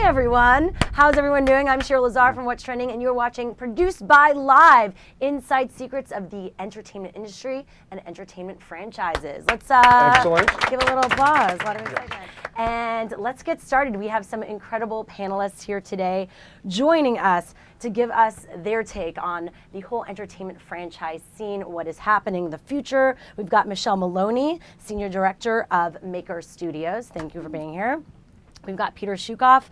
everyone. How's everyone doing? I'm Shira Lazar from What's Trending, and you're watching Produced by Live, Inside Secrets of the Entertainment Industry and Entertainment Franchises. Let's give a little applause. A lot of excitement. And let's get started. We have some incredible panelists here today joining us to give us their take on the whole entertainment franchise scene, what is happening in the future. We've got Michelle Maloney, Senior Director of Maker Studios. Thank you for being here. We've got Peter Shukoff,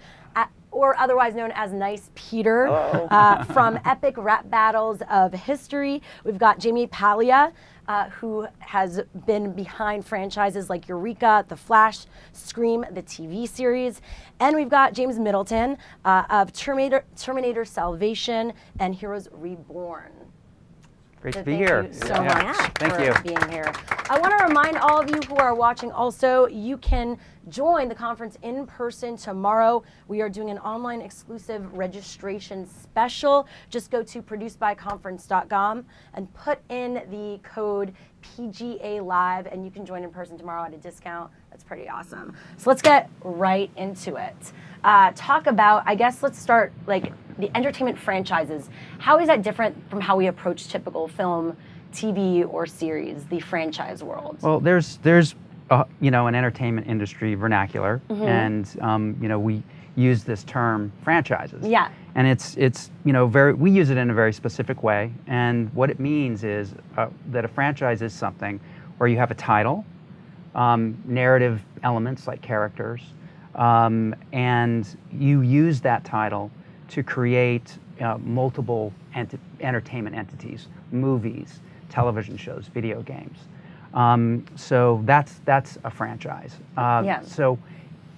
or otherwise known as Nice Peter, from Epic Rap Battles of History. We've got Jaime Paglia, who has been behind franchises like Eureka, The Flash, Scream, the TV series. And we've got James Middleton of Terminator Salvation and Heroes Reborn. Great to be here. Thank you so much for being here. I want to remind all of you who are watching also, you can join the conference in person tomorrow. We are doing an online exclusive registration special. Just go to producedbyconference.com and put in the code PGA Live, and you can join in person tomorrow at a discount. That's pretty awesome. So let's get right into it. Talk about, I guess let's start like the entertainment franchises. How is that different from how we approach typical film, TV, or series, the franchise world? Well, there's you know, an entertainment industry vernacular, and you know, we use this term franchises. Yeah. And it's you know, we use it in a very specific way, and what it means is that a franchise is something where you have a title, narrative elements like characters, and you use that title to create multiple entertainment entities, movies, television shows, video games. So that's a franchise. So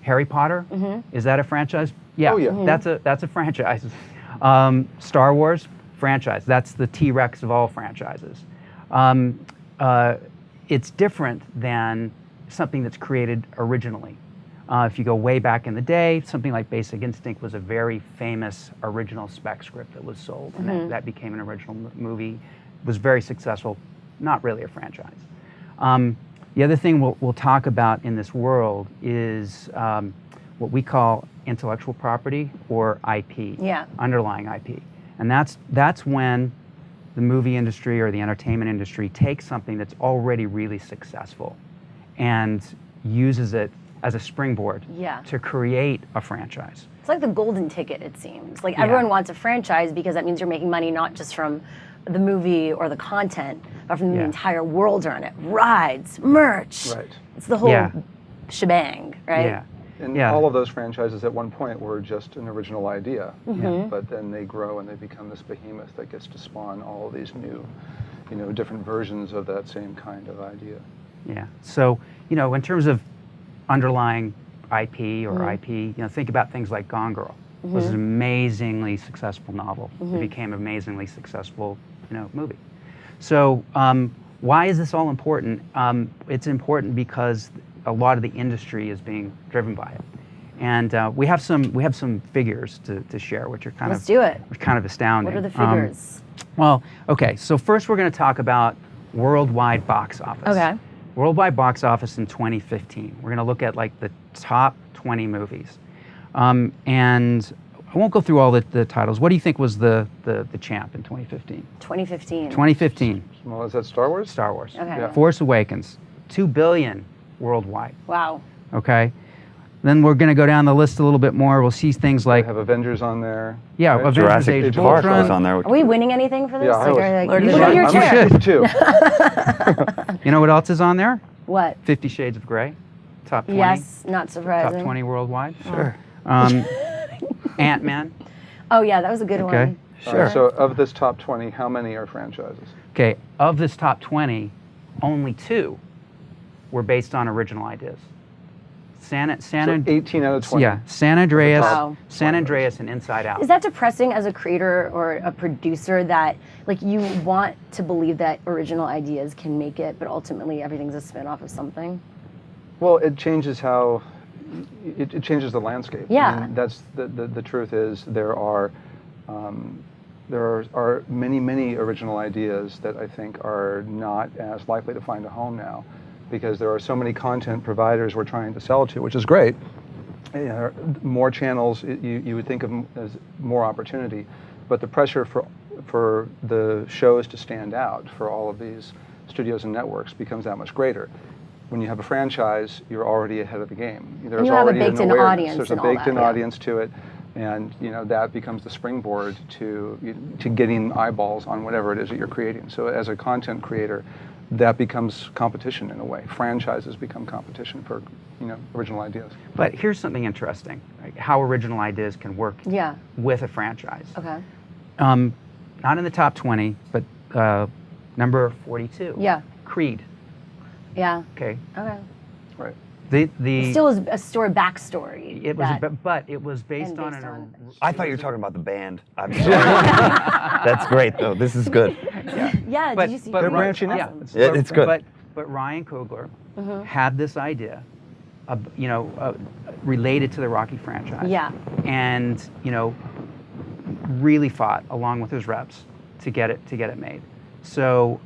Harry Potter, is that a franchise? Yeah, oh, yeah. That's a franchise. Star Wars, franchise. That's the T-Rex of all franchises. It's different than something that's created originally. If you go way back in the day, something like Basic Instinct was a very famous original spec script that was sold, and that became an original movie. It was very successful, not really a franchise. The other thing we'll talk about in this world is what we call intellectual property, or IP, underlying IP. And that's when the movie industry or the entertainment industry takes something that's already really successful and uses it as a springboard to create a franchise. It's like the golden ticket, it seems. Like everyone wants a franchise because that means you're making money not just from the movie or the content, but from the entire world around it. Rides, merch. Right. It's the whole shebang, right? Yeah. And all of those franchises at one point were just an original idea, but then they grow and they become this behemoth that gets to spawn all of these new, you know, different versions of that same kind of idea. Yeah. So, you know, in terms of underlying IP or IP, you know, think about things like Gone Girl. It was an amazingly successful novel. It became an amazingly successful, you know, movie. So why is this all important? It's important because a lot of the industry is being driven by it, and we have some figures to share, which are kind of astounding. What are the figures? Well, okay. So first, we're going to talk about worldwide box office. Okay. Worldwide box office in 2015. We're going to look at like the top 20 movies. And I won't go through all the titles. What do you think was the champ in 2015? 2015. 2015. Well, is that Star Wars? Star Wars. Okay. Yeah. Force Awakens, $2 billion worldwide. Wow. Okay. Then we're going to go down the list a little bit more. We'll see things like... We have Avengers on there. Yeah, right? Avengers Age of Ultron is on there. Are we winning anything for this? Yeah, You should have your chair. I'm too. You know what else is on there? What? 50 Shades of Grey. Top 20. Yes, not surprising. Top 20 worldwide. Sure. Ant-Man. Oh yeah, that was a good one. Sure. So of this top 20, how many are franchises? Okay, of this top 20, only 2 were based on original ideas. So 18 out of 20. Yeah, San Andreas, Wow. San Andreas, and Inside Out. Is that depressing as a creator or a producer that like you want to believe that original ideas can make it, but ultimately everything's a spin-off of something? Well, it changes how it changes the landscape. Yeah. I mean, that's the truth is there are many original ideas that I think are not as likely to find a home now, because there are so many content providers we're trying to sell to, which is great. more channels, you would think of as more opportunity, but the pressure for the shows to stand out for all of these studios and networks becomes that much greater. When you have a franchise, you're already ahead of the game. There's already an awareness. Audience. There's a baked-in audience to it, and that becomes the springboard to getting eyeballs on whatever it is that you're creating. So as a content creator, that becomes competition in a way. Franchises become competition for original ideas. But here's something interesting: like how original ideas can work with a franchise. Okay. Not in the top 20, but number 42. Yeah. Creed. Yeah. Okay. Okay. Right. It still is a story backstory. It was, but it was based on I thought you were talking about the band. I'm sorry. That's great, though. This is good. Yeah. But, did you see? they're branching out. Yeah, it's good. But Ryan Coogler had this idea, related to the Rocky franchise. Yeah. And really fought along with his reps to get it made. So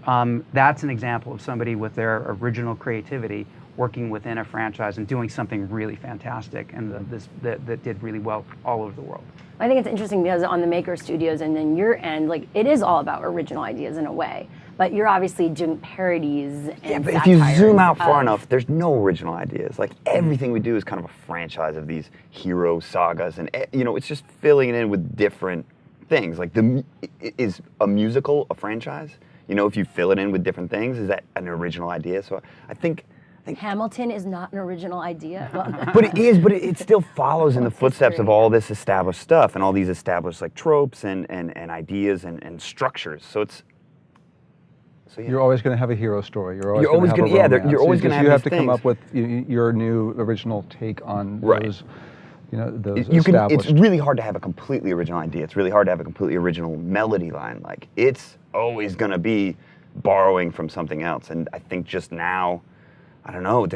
that's an example of somebody with their original creativity working within a franchise and doing something really fantastic and that did really well all over the world. I think it's interesting because on the Maker Studios and then your end, like it is all about original ideas in a way, but you're obviously doing parodies and but if you zoom out far enough, there's no original ideas. Like everything we do is kind of a franchise of these hero sagas, and it's just filling it in with different things. Like is a musical a franchise? If you fill it in with different things, is that an original idea? So I think Hamilton is not an original idea. But it is, but it still follows in the footsteps of all this established stuff and all these established like tropes and ideas and structures. So it's You're always going to have a hero story. You're always going to you're always going to have you have these to come things. up with your new original take on those. Those It's really hard to have a completely original idea. It's really hard to have a completely original melody line. Like it's always going to be borrowing from something else. And I think just now, I don't know.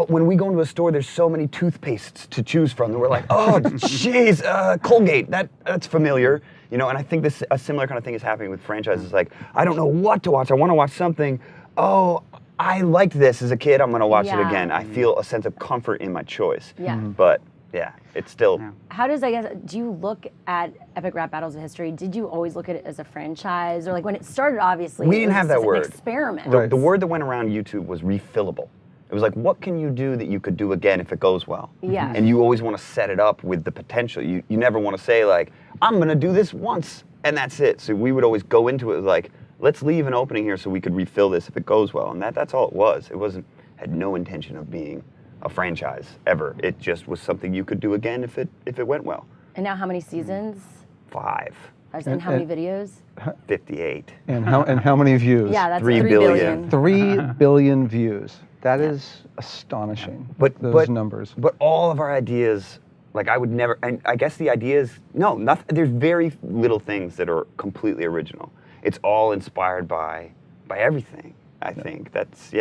When we go into a store, there's so many toothpastes to choose from that we're like, oh, jeez, Colgate, that's familiar, And I think a similar kind of thing is happening with franchises. Like, I don't know what to watch. I want to watch something. Oh, I liked this as a kid. I'm going to watch it again. I feel a sense of comfort in my choice. Yeah. But yeah, it's still. Yeah. How do you look at Epic Rap Battles of History? Did you always look at it as a franchise, or like when it started? Obviously, we didn't have that word. An experiment. Right. The word that went around YouTube was refillable. It was like, what can you do that you could do again if it goes well? Yeah. And you always want to set it up with the potential. You never want to say like, I'm going to do this once and that's it. So we would always go into it like, let's leave an opening here so we could refill this if it goes well. And that's all it was. It had no intention of being a franchise ever. It just was something you could do again if it went well. And now how many seasons? 5. And how many videos? 58. And how many views? Yeah, that's 3 billion. 3 billion views. That is astonishing. Those numbers. But all of our ideas, like I would never. And I guess the ideas, no, nothing. There's very little things that are completely original. It's all inspired by everything. I think that's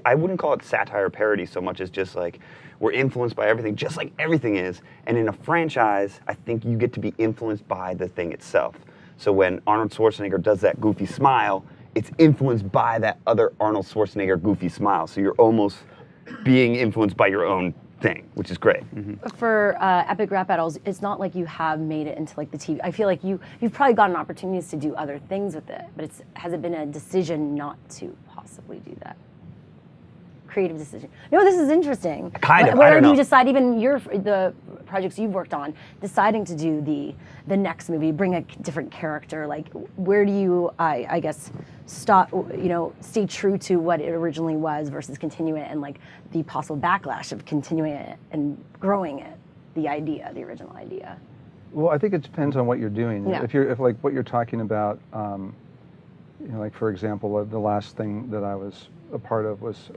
I wouldn't call it satire or parody so much as just like we're influenced by everything, just like everything is. And in a franchise, I think you get to be influenced by the thing itself. So when Arnold Schwarzenegger does that goofy smile, it's influenced by that other Arnold Schwarzenegger goofy smile. So you're almost being influenced by your own thing, which is great. Mm-hmm. For Epic Rap Battles, it's not like you have made it into like the TV. I feel like you've probably gotten opportunities to do other things with it, but has it been a decision not to possibly do that? Creative decision. No, this is interesting. Kind of. Where I don't know. you decide, even the projects you've worked on, deciding to do the next movie, bring a different character. Like, where do you, I guess, stop? Stay true to what it originally was versus continue it, and like the possible backlash of continuing it and growing it, the original idea. Well, I think it depends on what you're doing. Yeah. If like what you're talking about, like for example, the last thing that I was a part of was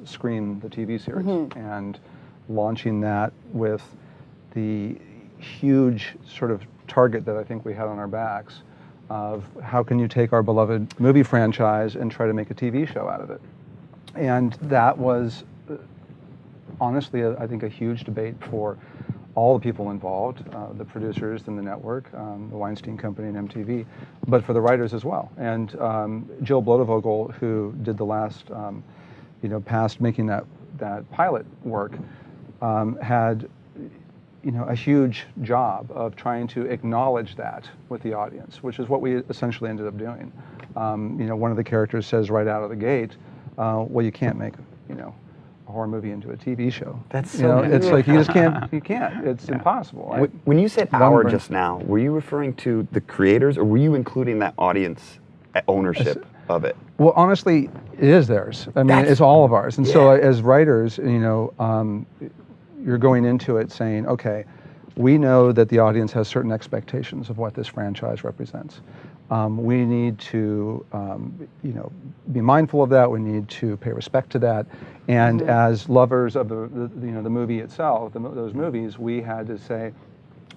Scream, the TV series, and launching that with the huge sort of target that I think we had on our backs of how can you take our beloved movie franchise and try to make a TV show out of it. And that was honestly, I think, a huge debate for all the people involved, the producers and the network, the Weinstein Company and MTV, but for the writers as well. And Jill Blodevogel, who did the last, past making that that pilot work had a huge job of trying to acknowledge that with the audience, which is what we essentially ended up doing. One of the characters says right out of the gate, well, you can't make a horror movie into a TV show. That's so it's like you just can't. You can't. It's impossible. When you said "our" just now, were you referring to the creators, or were you including that audience ownership of it? Well, honestly, it is theirs. I mean, it's all of ours. And so, as writers, you're going into it saying, okay, we know that the audience has certain expectations of what this franchise represents. We need to, be mindful of that. We need to pay respect to that. And as lovers of the movie itself, those movies, we had to say,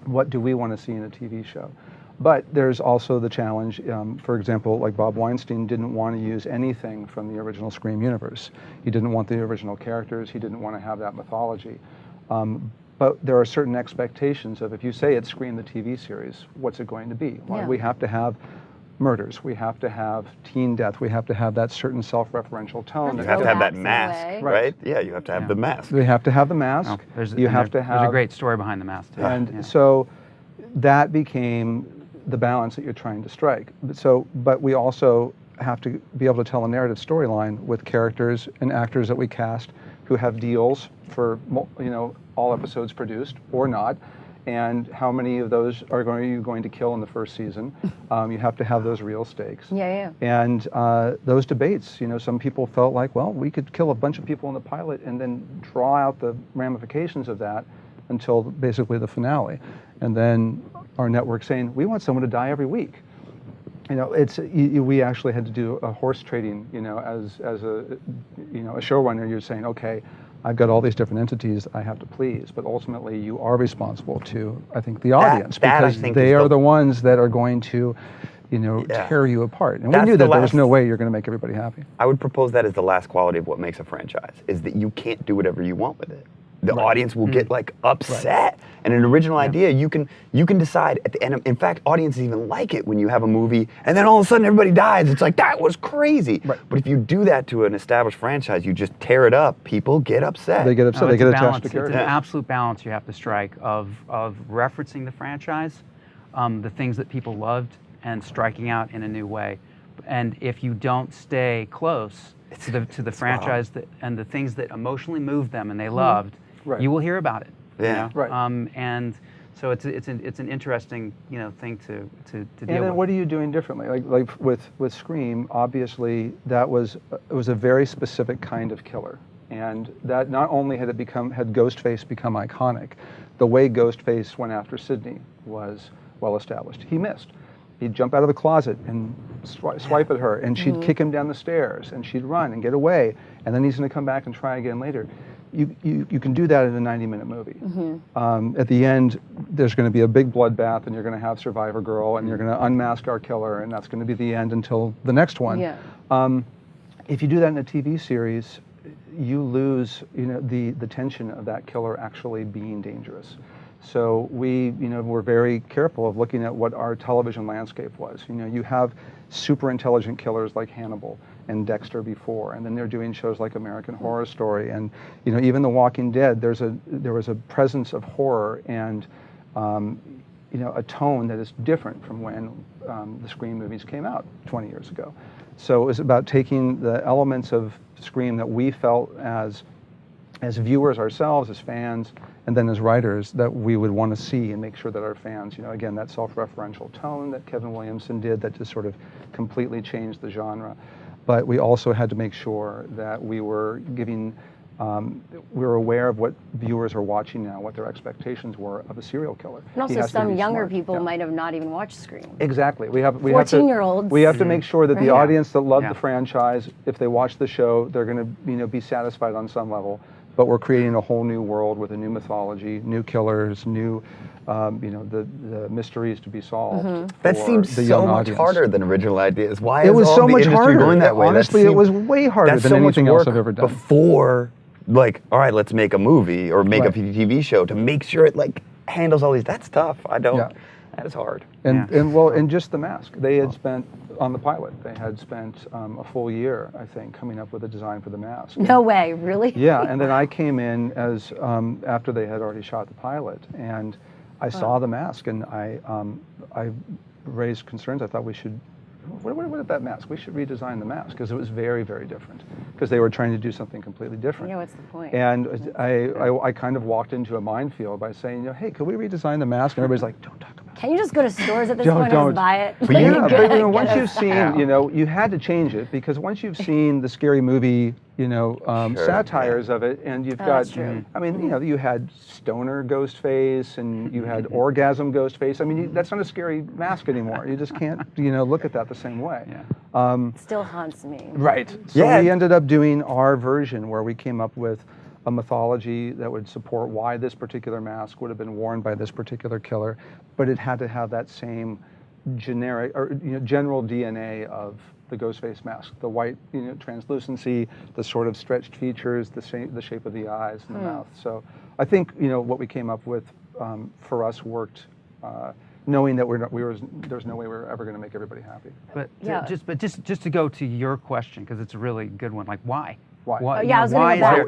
what do we want to see in a TV show? But there's also the challenge, for example, like Bob Weinstein didn't want to use anything from the original Scream universe. He didn't want the original characters. He didn't want to have that mythology. But there are certain expectations of, if you say it's Scream the TV series, what's it going to be? Well, we have to have murders. We have to have teen death. We have to have that certain self-referential tone. You have to have that mask, right? Yeah, you have to have the mask. We have to have the mask. Oh, there's a great story behind the mask, too. And so that became the balance that you're trying to strike. But we also have to be able to tell a narrative storyline with characters and actors that we cast who have deals for all episodes produced or not, and how many of those are you going to kill in the first season. You have to have those real stakes. And those debates, some people felt like, well, we could kill a bunch of people in the pilot and then draw out the ramifications of that until basically the finale. And then our network saying, we want someone to die every week. We actually had to do a horse trading, as a showrunner. You're saying, okay, I've got all these different entities I have to please, but ultimately you are responsible to, I think, the audience, because they are the ones that are going to, tear you apart. And we knew that there was no way you're going to make everybody happy. I would propose that as the last quality of what makes a franchise, is that you can't do whatever you want with it. The audience will get upset. And an original idea, you can decide at the end. In fact, audiences even like it when you have a movie and then all of a sudden everybody dies. It's like, that was crazy. But if you do that to an established franchise, you just tear it up. People get upset. They get upset. They get attached to characters. It's an absolute balance you have to strike of referencing the franchise, the things that people loved, and striking out in a new way. And if you don't stay close to the franchise and the things that emotionally moved them and they loved, you will hear about it. And so it's an interesting thing to deal with. And then what are you doing differently? Like with Scream, obviously it was a very specific kind of killer, and that not only had Ghostface become iconic, the way Ghostface went after Sidney was well established. He missed. He'd jump out of the closet and swipe at her, and she'd kick him down the stairs, and she'd run and get away, and then he's going to come back and try again later. You can do that in a 90-minute movie. At the end, there's going to be a big bloodbath, and you're going to have Survivor Girl, and you're going to unmask our killer, and that's going to be the end until the next one. If you do that in a TV series, you lose the tension of that killer actually being dangerous. So we were very careful of looking at what our television landscape was. You have super intelligent killers like Hannibal and Dexter before, and then they're doing shows like American Horror Story, and even The Walking Dead. There was a presence of horror and a tone that is different from when the Scream movies came out 20 years ago. So it was about taking the elements of Scream that we felt as viewers ourselves, as fans, and then as writers, that we would want to see and make sure that our fans, again, that self-referential tone that Kevin Williamson did that just sort of completely changed the genre. But we also had to make sure that we were giving, we were aware of what viewers are watching now, what their expectations were of a serial killer. And also some younger people might have not even watched Scream. Exactly. We have 14-year-olds. We have to make sure that the audience that loved the franchise, if they watch the show, they're going to be satisfied on some level. But we're creating a whole new world with a new mythology, new killers, new, the mysteries to be solved. That seems so much harder than original ideas. Why is it was all so the much industry harder. going that way? Honestly, it was way harder than anything else I've ever done. Before, all right, let's make a movie or make a TV show to make sure it handles all these. That's tough. I don't. That is hard. And just the mask. They had spent on the pilot. They had spent a full year, I think, coming up with a design for the mask. No way, really? Yeah, and then I came in as after they had already shot the pilot, and I saw the mask, and I raised concerns. I thought we should. What about that mask? We should redesign the mask because it was very, very different. Because they were trying to do something completely different. Yeah, what's the point? And I kind of walked into a minefield by saying, you know, hey, could we redesign the mask? And everybody's like, don't talk about it. Can you just go to stores at this point and just buy it? But yeah, but you know, once you've seen, you know, you had to change it because once you've seen the Scary Movie, you know, satires of it, and you've got, I mean, you know, you had stoner ghost face and you had orgasm ghost face. I mean, that's not a scary mask anymore. You just can't, you know, look at that the same way. Still haunts me. Right. So we ended up doing our version where we came up with a mythology that would support why this particular mask would have been worn by this particular killer, but it had to have that same generic or general DNA of the Ghostface mask, the white translucency, the sort of stretched features, the shape of the eyes and the mouth. So I think what we came up with for us worked, knowing that there's no way we were ever going to make everybody happy. But just to go to your question, because it's a really good one, like why? Why? Why do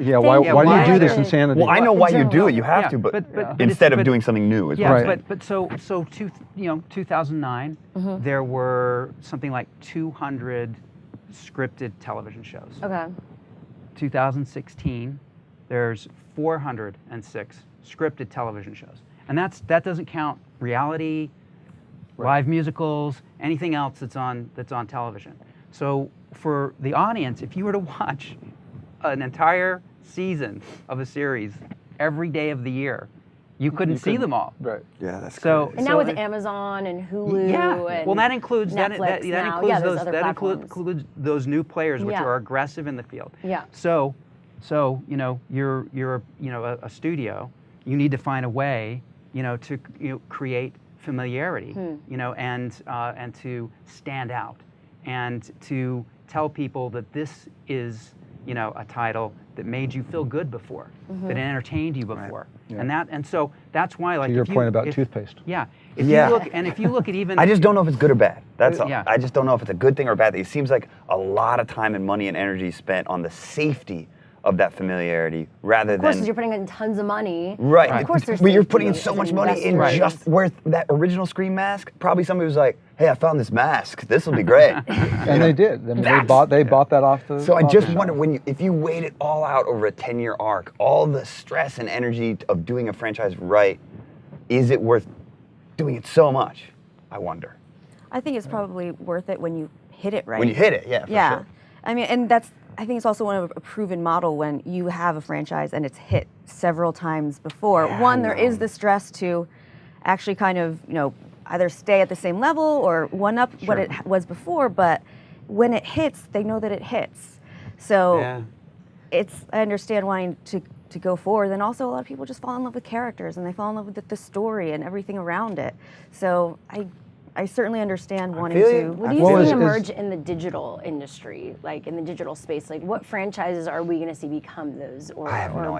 you do this insanity? Well, I know why you do it. You have to, but instead of doing something new. Is right. But 2009, there were something like 200 scripted television shows. Okay. 2016, there's 406 scripted television shows, and that doesn't count reality, live musicals, anything else that's on television. So for the audience, if you were to watch an entire season of a series every day of the year, you couldn't see them all. Right. Yeah, that's so. crazy. And now with Amazon and Hulu, and well, that includes Netflix that includes those new players which are aggressive in the field. Yeah. So you're a studio. You need to find a way to create familiarity, and to stand out, and to tell people that this is a title that made you feel good before, that entertained you before, and so that's why, like, to your point about toothpaste. Yeah. If you look at even, I just don't know if it's good or bad. That's all. Yeah. I just don't know if it's a good thing or a bad thing. It seems like a lot of time and money and energy spent on the safety of that familiarity rather than. Of course, because you're putting in tons of money. Right. Of course, there's. But you're putting in so much money in just where that original Scream mask. Probably somebody was like, "Hey, I found this mask. This will be great." And they did. I mean, they bought that off the. So I just wonder if you weighed it all out over a 10-year arc, all the stress and energy of doing a franchise right, is it worth doing it so much? I wonder. I think it's probably worth it when you hit it right. When you hit it, yeah. For sure. I mean, and I think it's also one of a proven model when you have a franchise and it's hit several times before. Yeah, One, there is the stress to actually kind of, either stay at the same level or one up what it was before, but when it hits, they know that it hits. So I understand wanting to go forward. And also a lot of people just fall in love with characters and they fall in love with the story and everything around it. So I certainly understand wanting to. What do you see emerge in the digital industry, like in the digital space? Like, what franchises are we going to see become those, or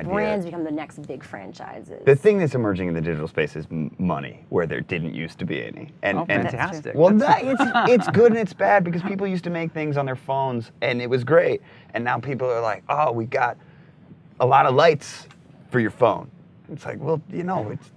brands become the next big franchises? The thing that's emerging in the digital space is money, where there didn't used to be any. And fantastic. Well, it's good and it's bad because people used to make things on their phones and it was great, and now people are like, oh, we got a lot of lights for your phone. It's like, well, it's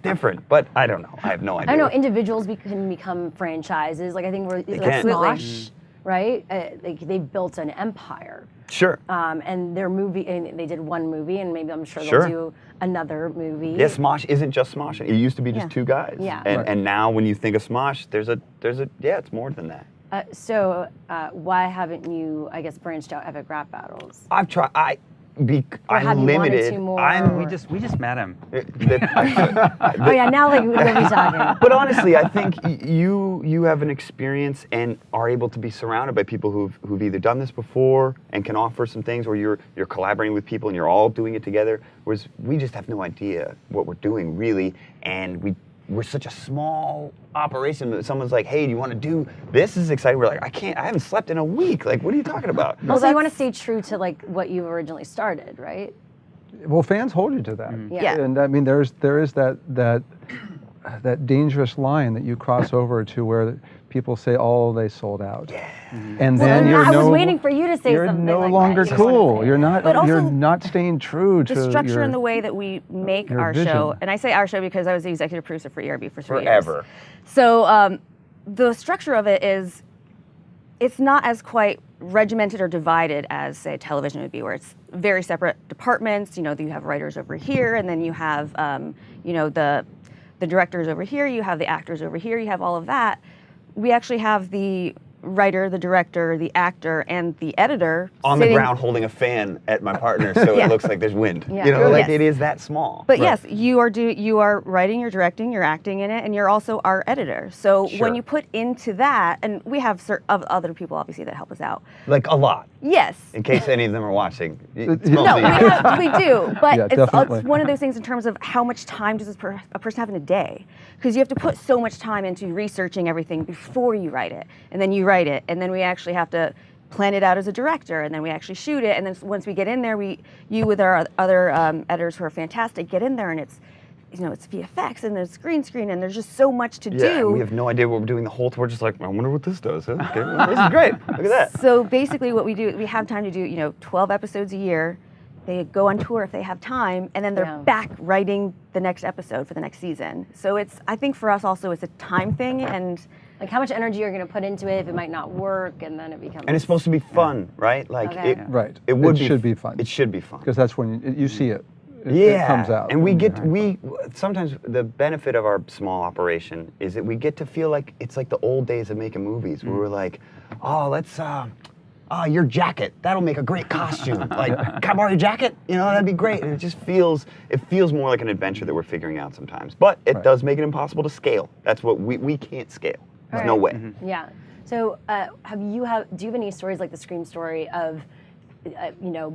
different, but I don't know. I have no idea. I know individuals can become franchises. Like I think like Smosh, right? Like they built an empire. Sure. And their movie, and they did one movie, and maybe I'm sure they'll do another movie. Yeah, Smosh isn't just Smosh. It used to be just two guys. Yeah. And now when you think of Smosh, there's it's more than that. So why haven't you, I guess, branched out epic rap battles? I've tried. I'm limited. We just met him. Oh yeah, now like we'll be talking. But honestly, I think you have an experience and are able to be surrounded by people who've either done this before and can offer some things, or you're collaborating with people and you're all doing it together. Whereas we just have no idea what we're doing really, and we're such a small operation that someone's like, hey, do you want to do this? Is exciting. We're like, I haven't slept in a week. Like, what are you talking about? Well, so you want to stay true to like what you originally started, right? Well, fans hold you to that. Yeah. And I mean, there is that dangerous line that you cross over to where people say, "Oh, they sold out," Mm-hmm. and Well, then I was waiting for you to say you're something no like longer that. You just wanted to cool. say You're it. not. But also You're not staying true to The structure your, and the way that we make your our vision. show, and I say our show because I was the executive producer for ERB for 3 years. Forever. So the structure of it is, it's not as quite regimented or divided as, say, television would be, where it's very separate departments. You know, you have writers over here, and then you have, you know, the directors over here, you have the actors over here, you have all of that. We actually have the writer, the director, the actor, and the editor On the ground holding a fan at my partner so Yeah. it looks like there's wind. Yeah. You know, like Yes. it is that small. But yes, you are writing, you're directing, you're acting in it, and you're also our editor. So Sure. when you put into that, and we have other people obviously that help us out. Like a lot. Yes. In case any of them are watching. It's No, mostly No, you. we do, but Yeah, it's definitely. one of those things in terms of how much time does a person have in a day? Because you have to put so much time into researching everything before you write it, and then you write it, and then we actually have to plan it out as a director, and then we actually shoot it, and then once we get in there, you with our other editors who are fantastic get in there, and it's, you know, it's VFX and there's green screen, and there's just so much to Yeah, do. we have no idea what we're doing the whole time. We're just like, I wonder what this does. Huh? Okay, well, this is great. Look at that. So basically what we do, we have time to do, you know, 12 episodes a year. They go on tour if they have time, and then they're Yeah. back writing the next episode for the next season. So it's, I think for us also, it's a time thing, and Like how much energy you're going to put into it if it might not work, and then it becomes. And it's supposed to be fun, right? Like Okay. it, Right. It would It should be fun. It should be fun. because that's when you see it. It Yeah, comes out. and we sometimes the benefit of our small operation is that we get to feel like it's like the old days of making movies, where we're like, oh, let's, your jacket, that'll make a great costume. Like, can I borrow your jacket? You know, that'd be great. And it feels more like an adventure that we're figuring out sometimes. But it Right. does make it impossible to scale. That's what we can't scale. There's no Right. way. Yeah. So, do you have any stories like the Scream story of, you know,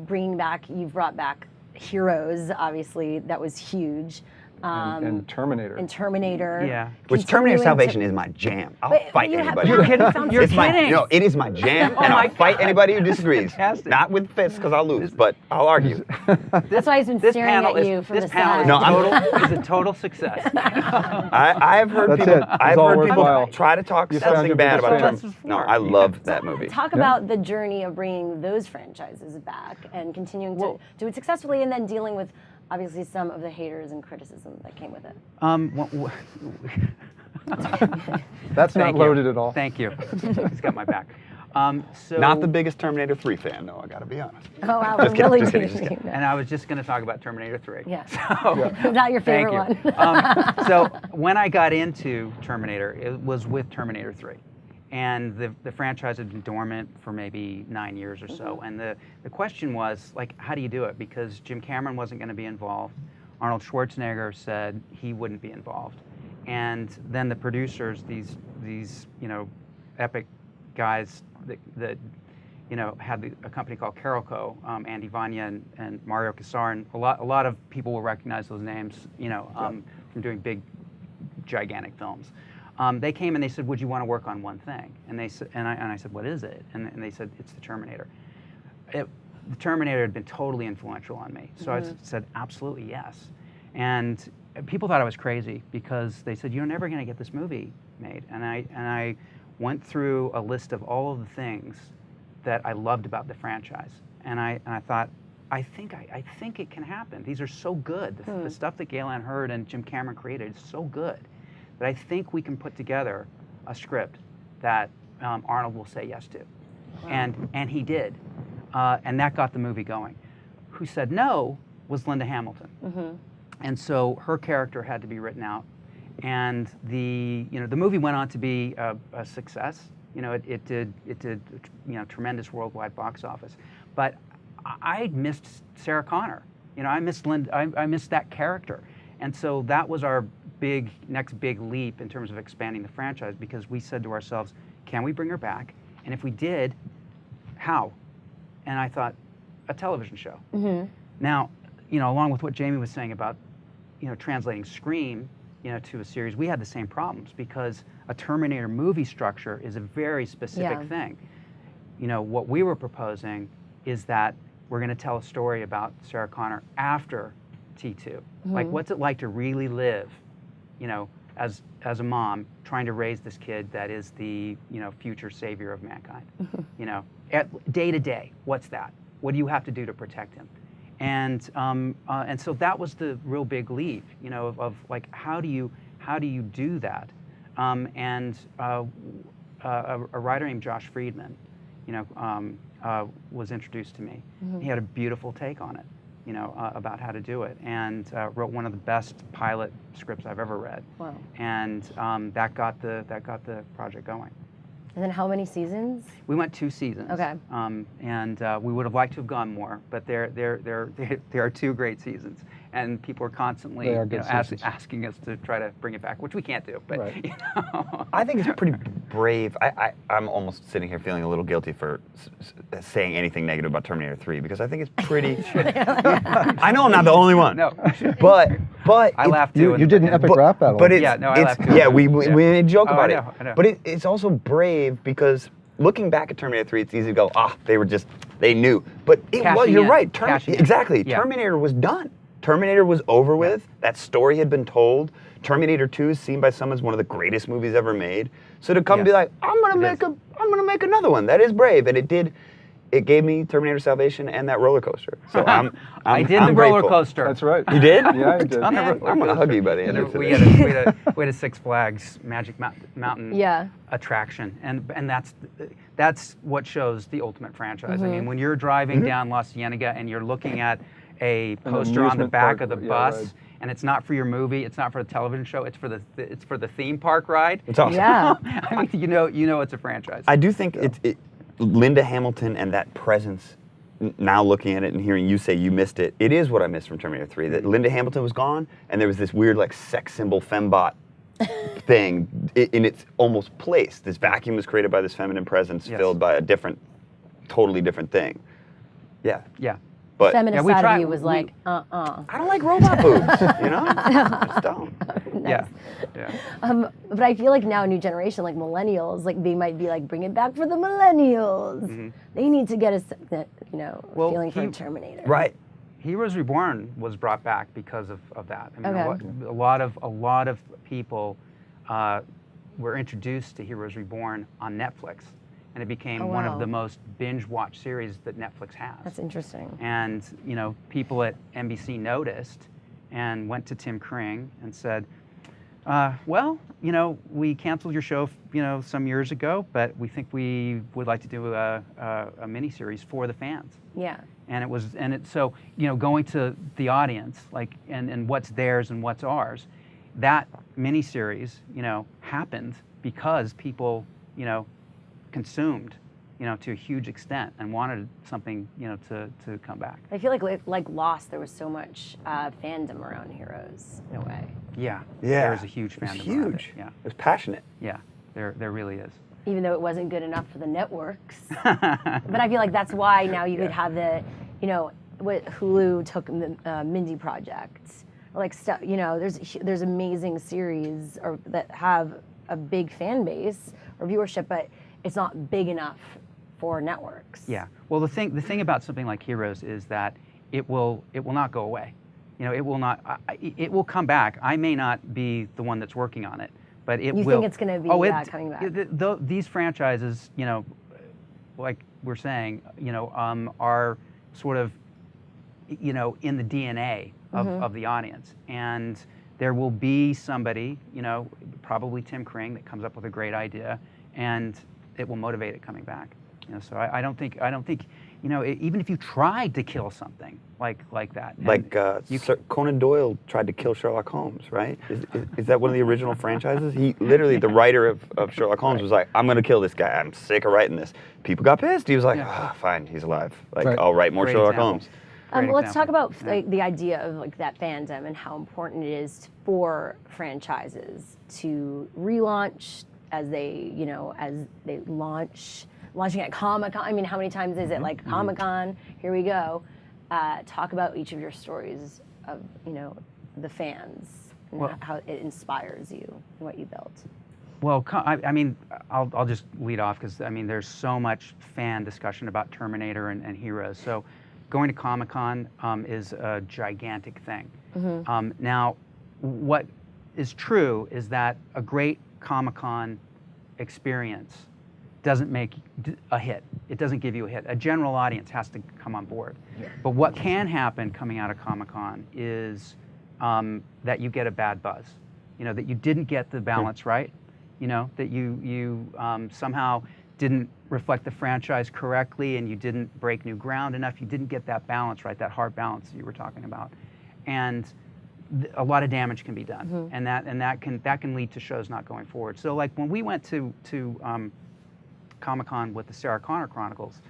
you've brought back heroes, obviously, that was huge. and Terminator. And Terminator. Yeah. Which Terminator continuing to- Salvation is my jam. I'll But fight you have- anybody. You're kidding? You're It's my, kidding. no, it is my jam, and my I'll fight anybody who disagrees. Fantastic. Not with fists, because I'll lose, but I'll argue. That's why he's been This staring panel at you from the this panel side. is, No, is a total success. I have heard That's people. it. It's I've all heard people worthwhile. try to talk You found something your bad biggest about fan. Terminator. No, I love that movie. Talk about the journey of bringing those franchises back and continuing to do it successfully, and then dealing with obviously some of the haters and criticism that came with it. That's not Thank you. loaded at all. Thank you. He's got my back. So, Not the biggest Terminator 3 fan, though. I got to be honest. Oh wow, Just we're kidding, really just kidding, doing just kidding. that. And I was just going to talk about Terminator 3. Yeah. So, Is that your thank favorite you. one? So when I got into Terminator, it was with Terminator 3. And the franchise had been dormant for maybe 9 years or so. And the question was, like, how do you do it? Because Jim Cameron wasn't going to be involved. Arnold Schwarzenegger said he wouldn't be involved. And then the producers, these you know, epic guys that you know, had a company called Carolco, Andy Vanya and Mario Casar, and a lot of people will recognize those names, you know, from doing big, gigantic films. They came and they said, "Would you want to work on one thing?" And they said, and I said, "What is it?" And they said, "It's the Terminator." The Terminator had been totally influential on me, so I said, "Absolutely yes." And people thought I was crazy because they said, "You're never going to get this movie made." And I went through a list of all of the things that I loved about the franchise, and I thought, I think it can happen. These are so good. The stuff that Galen Hurd and Jim Cameron created is so good that I think we can put together a script that Arnold will say yes to. Wow. And he did. And that got the movie going. Who said no was Linda Hamilton. And so her character had to be written out. And the movie went on to be a success. You know, it did tremendous worldwide box office. But I missed Sarah Connor. You know, I missed Linda. I missed that character. And so that was our next big leap in terms of expanding the franchise, because we said to ourselves, can we bring her back? And if we did, how? And I thought, a television show. Now, you know, along with what Jaime was saying about, you know, translating Scream, you know, to a series, we had the same problems, because a Terminator movie structure is a very specific thing. You know, what we were proposing is that we're going to tell a story about Sarah Connor after T2. Like, what's it like to really live, you know, as a mom trying to raise this kid that is the future savior of mankind. Day to day, what's that? What do you have to do to protect him? And so that was the real big leap, of like how do you do that? A writer named Josh Friedman, was introduced to me. He had a beautiful take on it, about how to do it, and wrote one of the best pilot scripts I've ever read. Wow. And that got the project going. And then how many seasons? We went 2 seasons. Okay. And we would have liked to have gone more, but there are 2 great seasons, and people are constantly asking us to try to bring it back, which we can't do. But Right. I think it's pretty brave. I'm almost sitting here feeling a little guilty for saying anything negative about Terminator 3 because I think it's pretty. I know I'm not the only one. No. But I laughed too. You did an epic rap battle. But it's, I laughed too. Yeah, we made a joke about I know. But it's also brave because looking back at Terminator 3, it's easy to go, they knew. But you're right. Exactly. Yeah. Terminator was done. Terminator was over with. That story had been told. Terminator 2 is seen by some as one of the greatest movies ever made. So to come and be like, I'm gonna make another one. That is brave, and it did. It gave me Terminator Salvation and that roller coaster. So I did the roller coaster. That's right. You did? Yeah, I did. I'm gonna hug you by the end of We today. had a Six Flags Magic Mountain attraction, and that's what shows the ultimate franchise. I mean, when you're driving down La Cienega and you're looking at a poster on the back of the bus, ride. and it's not for your movie, it's not for a television show, it's for the theme park ride. It's awesome. Yeah. I mean, you know it's a franchise. I do think Linda Hamilton and that presence. Now looking at it and hearing you say you missed it, it is what I missed from Terminator 3. That Linda Hamilton was gone, and there was this weird like sex symbol fembot thing in its almost place. This vacuum was created by this feminine presence filled by a totally different thing. Yeah. Yeah. But Feminist side of you was like, I don't like robot boobs, I just don't. Yeah. but I feel like now a new generation, like millennials, like they might be like, bring it back for the millennials. They need to get a, feeling for a Terminator. Right. Heroes Reborn was brought back because of that. I mean, a lot of people were introduced to Heroes Reborn on Netflix, and it became one of the most binge-watched series that Netflix has. That's interesting. And people at NBC noticed and went to Tim Kring and said, we canceled your show, some years ago, but we think we would like to do a miniseries for the fans. Yeah. And so going to the audience, like, and what's theirs and what's ours, that miniseries, happened because people, consumed, to a huge extent and wanted something, to come back. I feel like Lost, there was so much fandom around Heroes in a way. Yeah. Yeah. There was a huge fandom. It was huge. around it. Yeah. It was passionate. Yeah. There really is. Even though it wasn't good enough for the networks. But I feel like that's why now you could have the, what Hulu took the Mindy Project. Like stuff, there's amazing series that have a big fan base or viewership, but it's not big enough for networks. Yeah. Well, the thing about something like Heroes is that it will not go away. It will not. It will come back. I may not be the one that's working on it, but it will. You think it's going to be coming back? These franchises, like we're saying, are sort of, in the DNA of the audience, and there will be somebody, probably Tim Kring, that comes up with a great idea, and it will motivate it coming back. So I don't think, even if you tried to kill something like that. Like Conan Doyle tried to kill Sherlock Holmes, right? Is that one of the original franchises? He literally, the writer of Sherlock Holmes was like, I'm going to kill this guy. I'm sick of writing this. People got pissed. He was like, fine, he's alive. I'll write more Great Sherlock example. Holmes. Let's talk about the idea of like that fandom and how important it is for franchises to relaunch as they launching at Comic-Con. I mean, how many times is it like Comic-Con? Here we go. Talk about each of your stories of the fans and how it inspires you and what you built. Well, I mean, I'll just lead off because there's so much fan discussion about Terminator and Heroes. So going to Comic-Con is a gigantic thing. Now, what is true is that a great Comic-Con experience doesn't make a hit. It doesn't give you a hit. A general audience has to come on board. Yeah. But what can happen coming out of Comic-Con is that you get a bad buzz. You know, that you didn't get the balance right. You know, that you somehow didn't reflect the franchise correctly, and you didn't break new ground enough. You didn't get that balance right, that hard balance that you were talking about. And a lot of damage can be done, and that can lead to shows not going forward. So, like when we went to Comic-Con with the Sarah Connor Chronicles,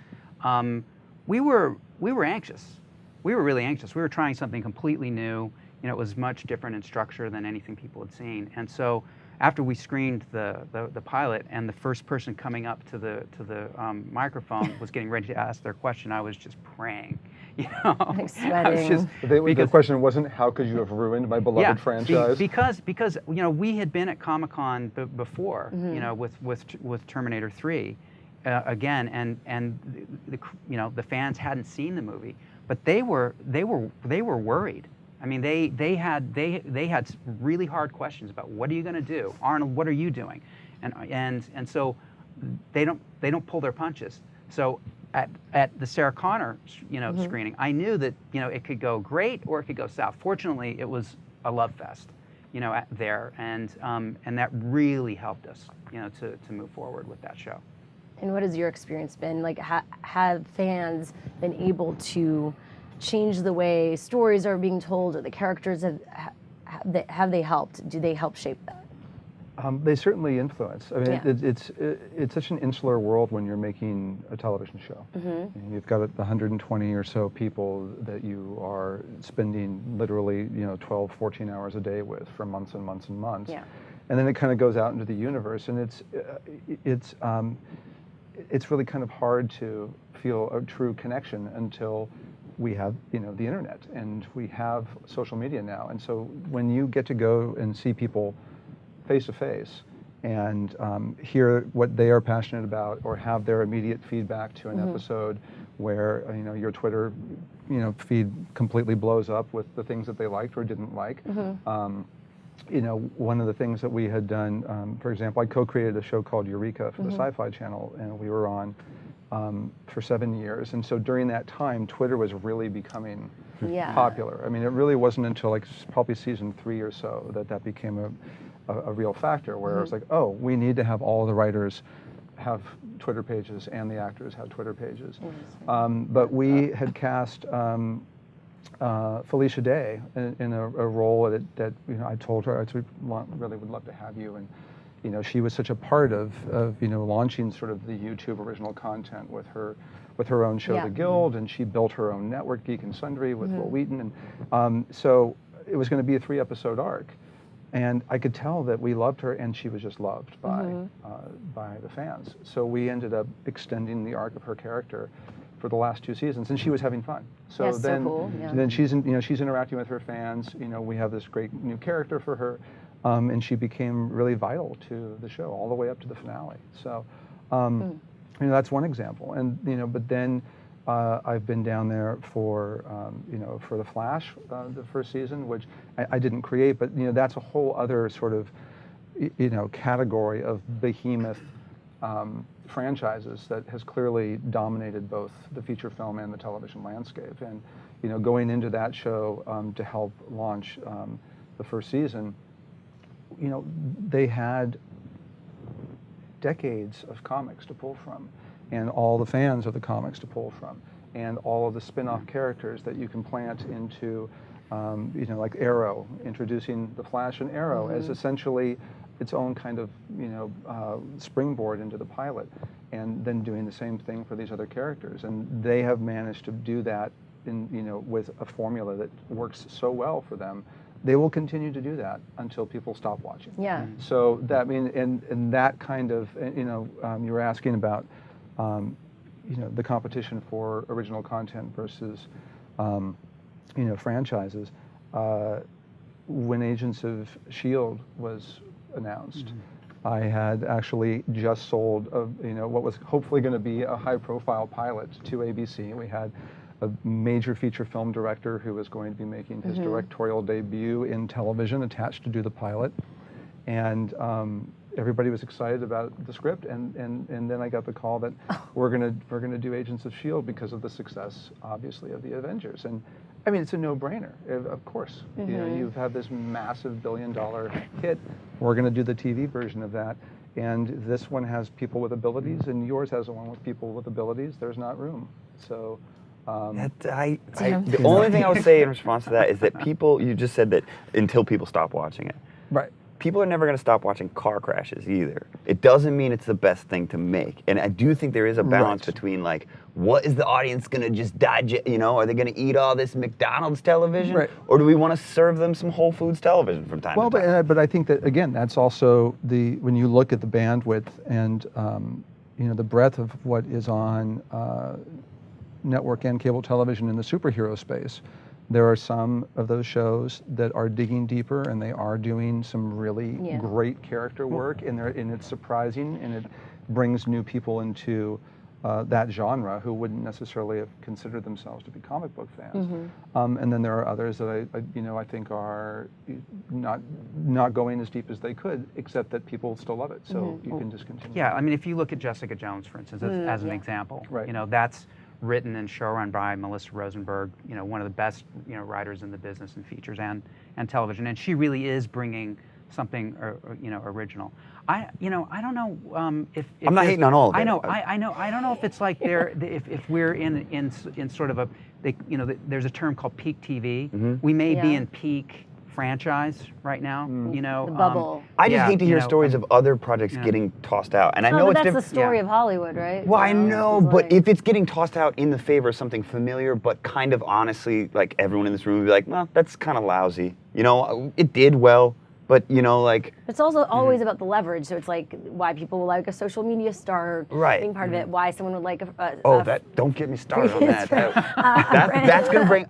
we were anxious. We were really anxious. We were trying something completely new. You know, it was much different in structure than anything people had seen. And so, after we screened the pilot, and the first person coming up to the microphone was getting ready to ask their question, I was just praying. You know, like sweating. The question wasn't, how could you have ruined my beloved franchise? Because you know, we had been at Comic-Con before, you know, with Terminator 3 again, and you know, the fans hadn't seen the movie, but they were worried. I mean, they had really hard questions about, what are you going to do, Arnold? What are you doing? And so they don't pull their punches. So at the Sarah Connor, you know, screening, I knew that, you know, it could go great or it could go south. Fortunately, it was a love fest, you know, there, and that really helped us, you know, to move forward with that show. And what has your experience been like? Have fans been able to change the way stories are being told, or the characters have they helped? Do they help shape that? They certainly influence. I mean, it's such an insular world when you're making a television show. And you've got 120 or so people that you are spending literally, you know, 12, 14 hours a day with for months and months and months. Yeah. And then it kind of goes out into the universe, and it's really kind of hard to feel a true connection until we have, you know, the internet, and we have social media now. And so when you get to go and see people face to face and hear what they are passionate about, or have their immediate feedback to an episode where, you know, your Twitter, you know, feed completely blows up with the things that they liked or didn't like. You know, one of the things that we had done, for example, I co-created a show called Eureka for the Sci-Fi Channel, and we were on for 7 years. And so during that time, Twitter was really becoming popular. I mean, it really wasn't until like probably season 3 or so that became a real factor, where it was like, oh, we need to have all the writers have Twitter pages and the actors have Twitter pages. But we had cast Felicia Day in a role that, you know, I told her I really would love to have you, and you know, she was such a part of you know, launching sort of the YouTube original content with her own show, The Guild, and she built her own network, Geek and Sundry, with Will Wheaton, and so it was going to be a 3-episode arc. And I could tell that we loved her, and she was just loved by the fans. So we ended up extending the arc of her character for the last 2 seasons, and she was having fun. So then, so cool. Then she's interacting with her fans. You know, we have this great new character for her, and she became really vital to the show all the way up to the finale. So, you know, that's one example. And you know, but then I've been down there for you know, for The Flash, the first season, which I didn't create, but you know, that's a whole other sort of, you know, category of behemoth franchises that has clearly dominated both the feature film and the television landscape. And you know, going into that show to help launch the first season, you know, they had decades of comics to pull from, and all the fans of the comics to pull from, and all of the spin-off characters that you can plant into, you know, like Arrow, introducing the Flash and Arrow as essentially its own kind of, you know, springboard into the pilot, and then doing the same thing for these other characters. And they have managed to do that in, you know, with a formula that works so well for them. They will continue to do that until people stop watching. Yeah. So that, I mean, and that kind of, you know, you were asking about, you know, the competition for original content versus, you know, franchises. When Agents of S.H.I.E.L.D. was announced, I had actually just sold what was hopefully going to be a high-profile pilot to ABC. We had a major feature film director who was going to be making his directorial debut in television attached to do the pilot. And everybody was excited about the script, and then I got the call that we're gonna do Agents of S.H.I.E.L.D. because of the success, obviously, of the Avengers. And I mean, it's a no-brainer, of course. You've had this massive billion-dollar hit. We're gonna do the TV version of that. And this one has people with abilities, and yours has one with people with abilities. There's not room. So. The only thing I would say in response to that is that you just said that until people stop watching it. Right. People are never going to stop watching car crashes either. It doesn't mean it's the best thing to make. And I do think there is a balance between, like, what is the audience going to just digest, are they going to eat all this McDonald's television? Right. Or do we want to serve them some Whole Foods television from time to time? But I think that, again, that's also when you look at the bandwidth and, the breadth of what is on network and cable television in the superhero space. There are some of those shows that are digging deeper, and they are doing some really great character work, and it's surprising, and it brings new people into that genre who wouldn't necessarily have considered themselves to be comic book fans. And then there are others that I think are not going as deep as they could, except that people still love it. So you can just continue. Yeah, I mean, if you look at Jessica Jones, for instance, as an example, that's written and showrun by Melissa Rosenberg, one of the best writers in the business in features and television, and she really is bringing something original. I don't know if I'm not hating on all of it. I know I don't know if it's like if we're in sort of there's a term called peak TV. We may be in peak franchise right now, the bubble. I just hate to hear stories of other projects getting tossed out, and I know it's that's the story of Hollywood, right? Well, I know, but if it's getting tossed out in the favor of something familiar, but kind of honestly, like everyone in this room would be like, well, that's kind of lousy. It did well, but it's also always about the leverage. So it's like why people will like a social media star being part of it. Why someone would like don't get me started on that. That's gonna bring.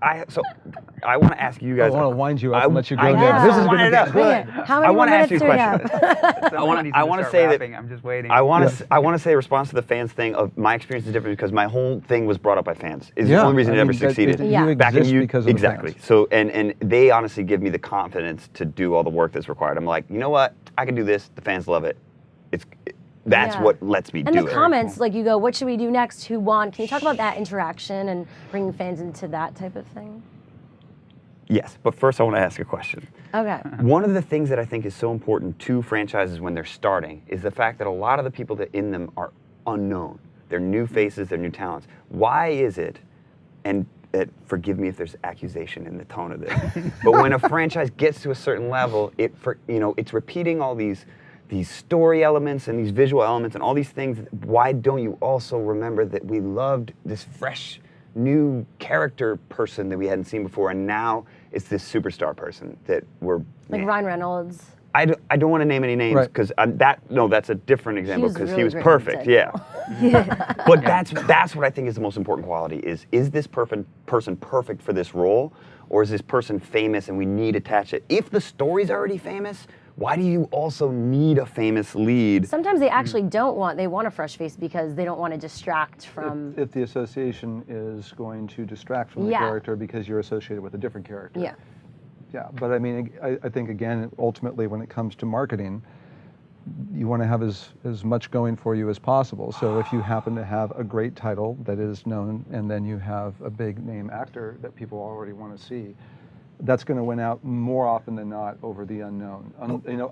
I want to ask you guys. I want to wind you up and let you go down. This is going to get good. I want to ask you a question. I want to say that I'm just waiting. I want to say a response to the fans thing of my experience is different because my whole thing was brought up by fans. Is the only reason it ever succeeded. Back in you because of exactly. The fans. So and they honestly give me the confidence to do all the work that's required. I'm like, you know what? I can do this. The fans love it. That's what lets me do it. And the comments, like you go, what should we do next? Who won? Can you talk about that interaction and bringing fans into that type of thing? Yes, but first I want to ask a question. Okay. One of the things that I think is so important to franchises when they're starting is the fact that a lot of the people that in them are unknown. They're new faces, they're new talents. Why is it, and forgive me if there's accusation in the tone of this, but when a franchise gets to a certain level, it's repeating all these story elements and these visual elements and all these things. Why don't you also remember that we loved this fresh, new character person that we hadn't seen before, and now it's this superstar person that we're like Ryan Reynolds. I don't want to name any names because that's a different example because he was perfect. Yeah. But that's what I think is the most important quality is this person perfect for this role, or is this person famous and we need to attach it? If the story's already famous, why do you also need a famous lead? Sometimes they actually they want a fresh face because they don't want to distract from... If the association is going to distract from the character because you're associated with a different character. Yeah. Yeah, but I mean, I think, again, ultimately when it comes to marketing, you want to have as much going for you as possible. So if you happen to have a great title that is known and then you have a big name actor that people already want to see, that's going to win out more often than not over the unknown.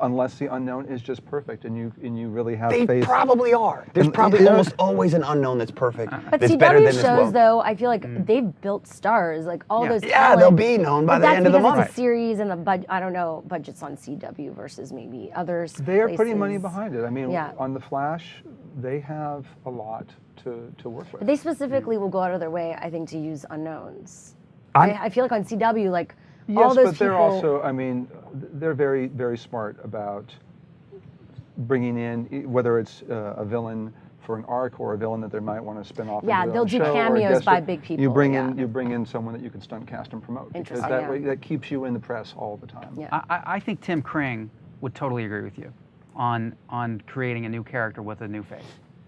Unless the unknown is just perfect and you really have faith. They probably are. There's probably almost always an unknown that's perfect. But that's CW better than shows, though, I feel like they've built stars, like all those. Yeah, they'll be known by the end of the month. It's a series and the budget. I don't know budgets on CW versus maybe others. They are putting money behind it. I mean, on The Flash, they have a lot to work with. They specifically will go out of their way, I think, to use unknowns. I feel like on CW, like. Yes, but they're also, I mean, they're very, very smart about bringing in, whether it's a villain for an arc or a villain that they might want to spin off. Yeah, they'll do cameos by big people. You bring in someone that you can stunt cast and promote. Because that way, that keeps you in the press all the time. Yeah. I think Tim Kring would totally agree with you on creating a new character with a new face.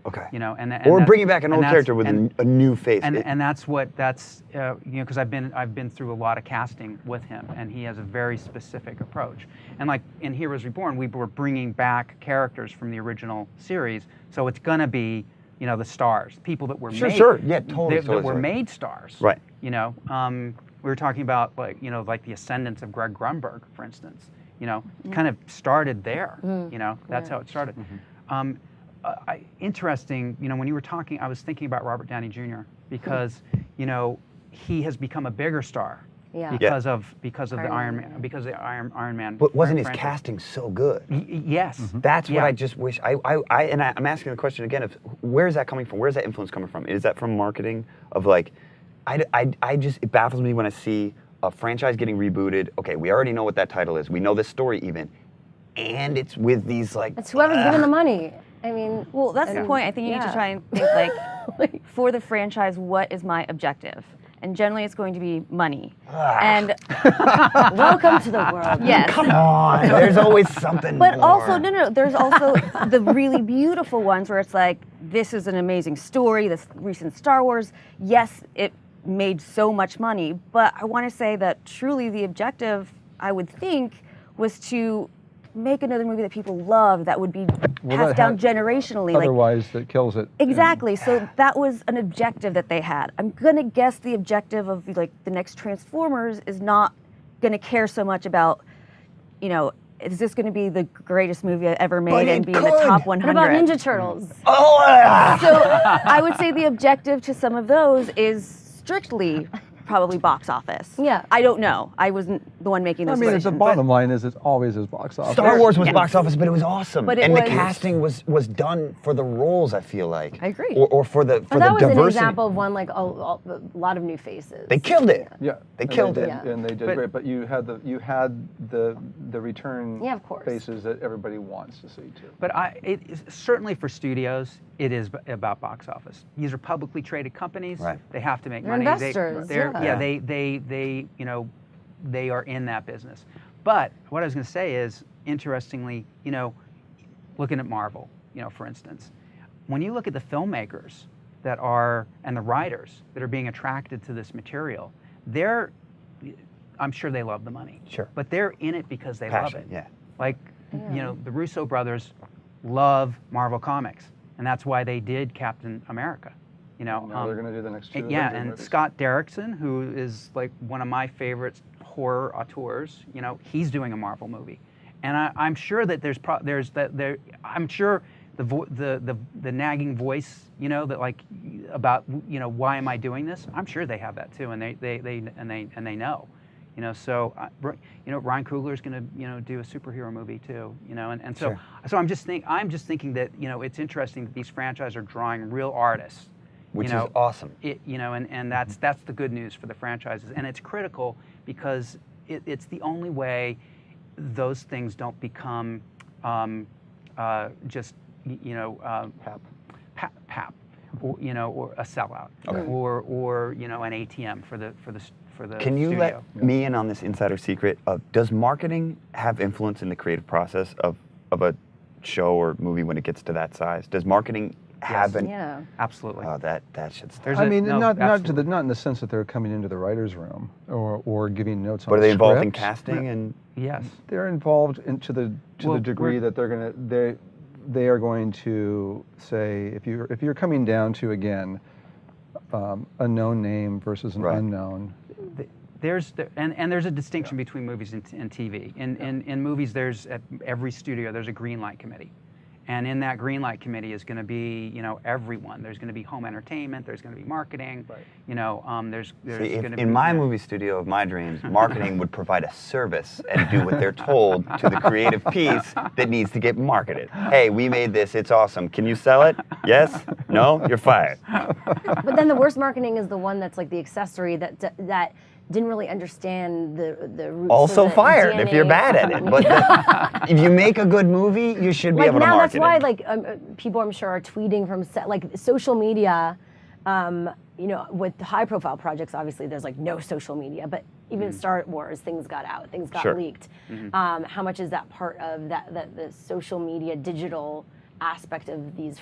Okay. You know, and or that's- bringing back an and old that's- character with a new face. and that's you know, because I've been through a lot of casting with him, and he has a very specific approach. And like in Heroes Reborn, we were bringing back characters from the original series, so it's gonna be, you know, the stars, people that were made, Yeah, totally. that were made stars. Right. You know, we were talking about like the ascendance of Greg Grunberg, for instance. You know, kind of started there. You know, that's how it started. Interesting, you know, when you were talking, I was thinking about Robert Downey Jr. because, you know, he has become a bigger star because of the Iron Man. But wasn't his franchise. casting so good? Yes. That's what I just wish. I'm asking the question again of where is that coming from? Where is that influence coming from? Is that from marketing? Of like, I just, it baffles me when I see a franchise getting rebooted. Okay, we already know what that title is. We know this story even, and it's with these like. It's whoever's giving the money. I mean, Well, that's the point. I think you need to try and think like, for the franchise, what is my objective? And generally, it's going to be money. And welcome to the world. yes, Come on, there's always something. but more. also no. There's also the really beautiful ones where it's like, this is an amazing story. This recent Star Wars, yes, it made so much money, but I want to say that truly the objective, I would think, was to make another movie that people love that would be passed down generationally. Otherwise, that kills it. Exactly. So that was an objective that they had. I'm gonna guess the objective of like the next Transformers is not gonna care so much about, you know, is this gonna be the greatest movie ever made and be in the top 100? What about Ninja Turtles? Oh, So I would say the objective to some of those is strictly probably box office. Yeah. I don't know. I wasn't the one making I those mean, the decisions. bottom line is it always is box office. Star Wars was Yes. box office, but it was awesome. But it and was- the casting was done for the roles, I feel like. I agree. Or for the But that was diversity. an example of one like a lot of new faces. They killed it. Yeah, They and killed did, it. Yeah. and they did But- great. But you had the return Yeah, of course. faces that everybody wants to see too. But certainly for studios, it is about box office. These are publicly traded companies. Right. They have to make They're money. investors, yeah. They you know, they are in that business. But what I was going to say is, interestingly, you know, looking at Marvel, you know, for instance, when you look at the filmmakers that are and the writers that are being attracted to this material, I'm sure they love the money. Sure. But they're in it because they Passion, love it. yeah. Like, you know, the Russo brothers love Marvel Comics, and that's why they did Captain America. You know, Now they're going to do the next two. yeah, Avengers and movies. Scott Derrickson, who is like one of my favorite horror auteurs, you know, he's doing a Marvel movie, and I'm sure that I'm sure the nagging voice, you know, that like about, you know, why am I doing this? I'm sure they have that too, and they know. You know, so you know, Ryan Coogler is going to, you know, do a superhero movie too. You know, and so Sure. so I'm just thinking that, you know, it's interesting that these franchises are drawing real artists, Which you know, is awesome. You know, and that's the good news for the franchises, and it's critical because it's the only way those things don't become just, you know, pap, or, you know, or a sellout, or you know, an ATM for the Can you studio. let me in on this insider secret of, does marketing have influence in the creative process of a show or movie when it gets to that size? Does marketing have an? Yeah. Absolutely. Oh, that shit's. There's I a- mean, no, not absolutely. in the sense that they're coming into the writers' room or giving notes on. But are they involved in script. casting and? Yes. They're involved to the Well, degree that they are going to say, if you're coming down to, again, a known name versus an Right. unknown. There's a distinction between movies and TV. In movies, at every studio there's a green light committee, and in that green light committee is going to be, you know, everyone. There's going to be home entertainment. There's going to be marketing. Right. You know, there's See, going to be in my movie studio of my dreams, marketing would provide a service and do what they're told to the creative piece that needs to get marketed. Hey, we made this. It's awesome. Can you sell it? Yes? No? You're fired. But then the worst marketing is the one that's like the accessory that didn't really understand the roots. Also of the fired DNA. if you're bad at it. But if you make a good movie, you should be Like able to now, market that's why it. like people, I'm sure, are tweeting from like social media. you know, with high-profile projects, obviously there's like no social media, but even Star Wars, things got out, things got leaked. How much is that part of that the social media, digital aspect of these?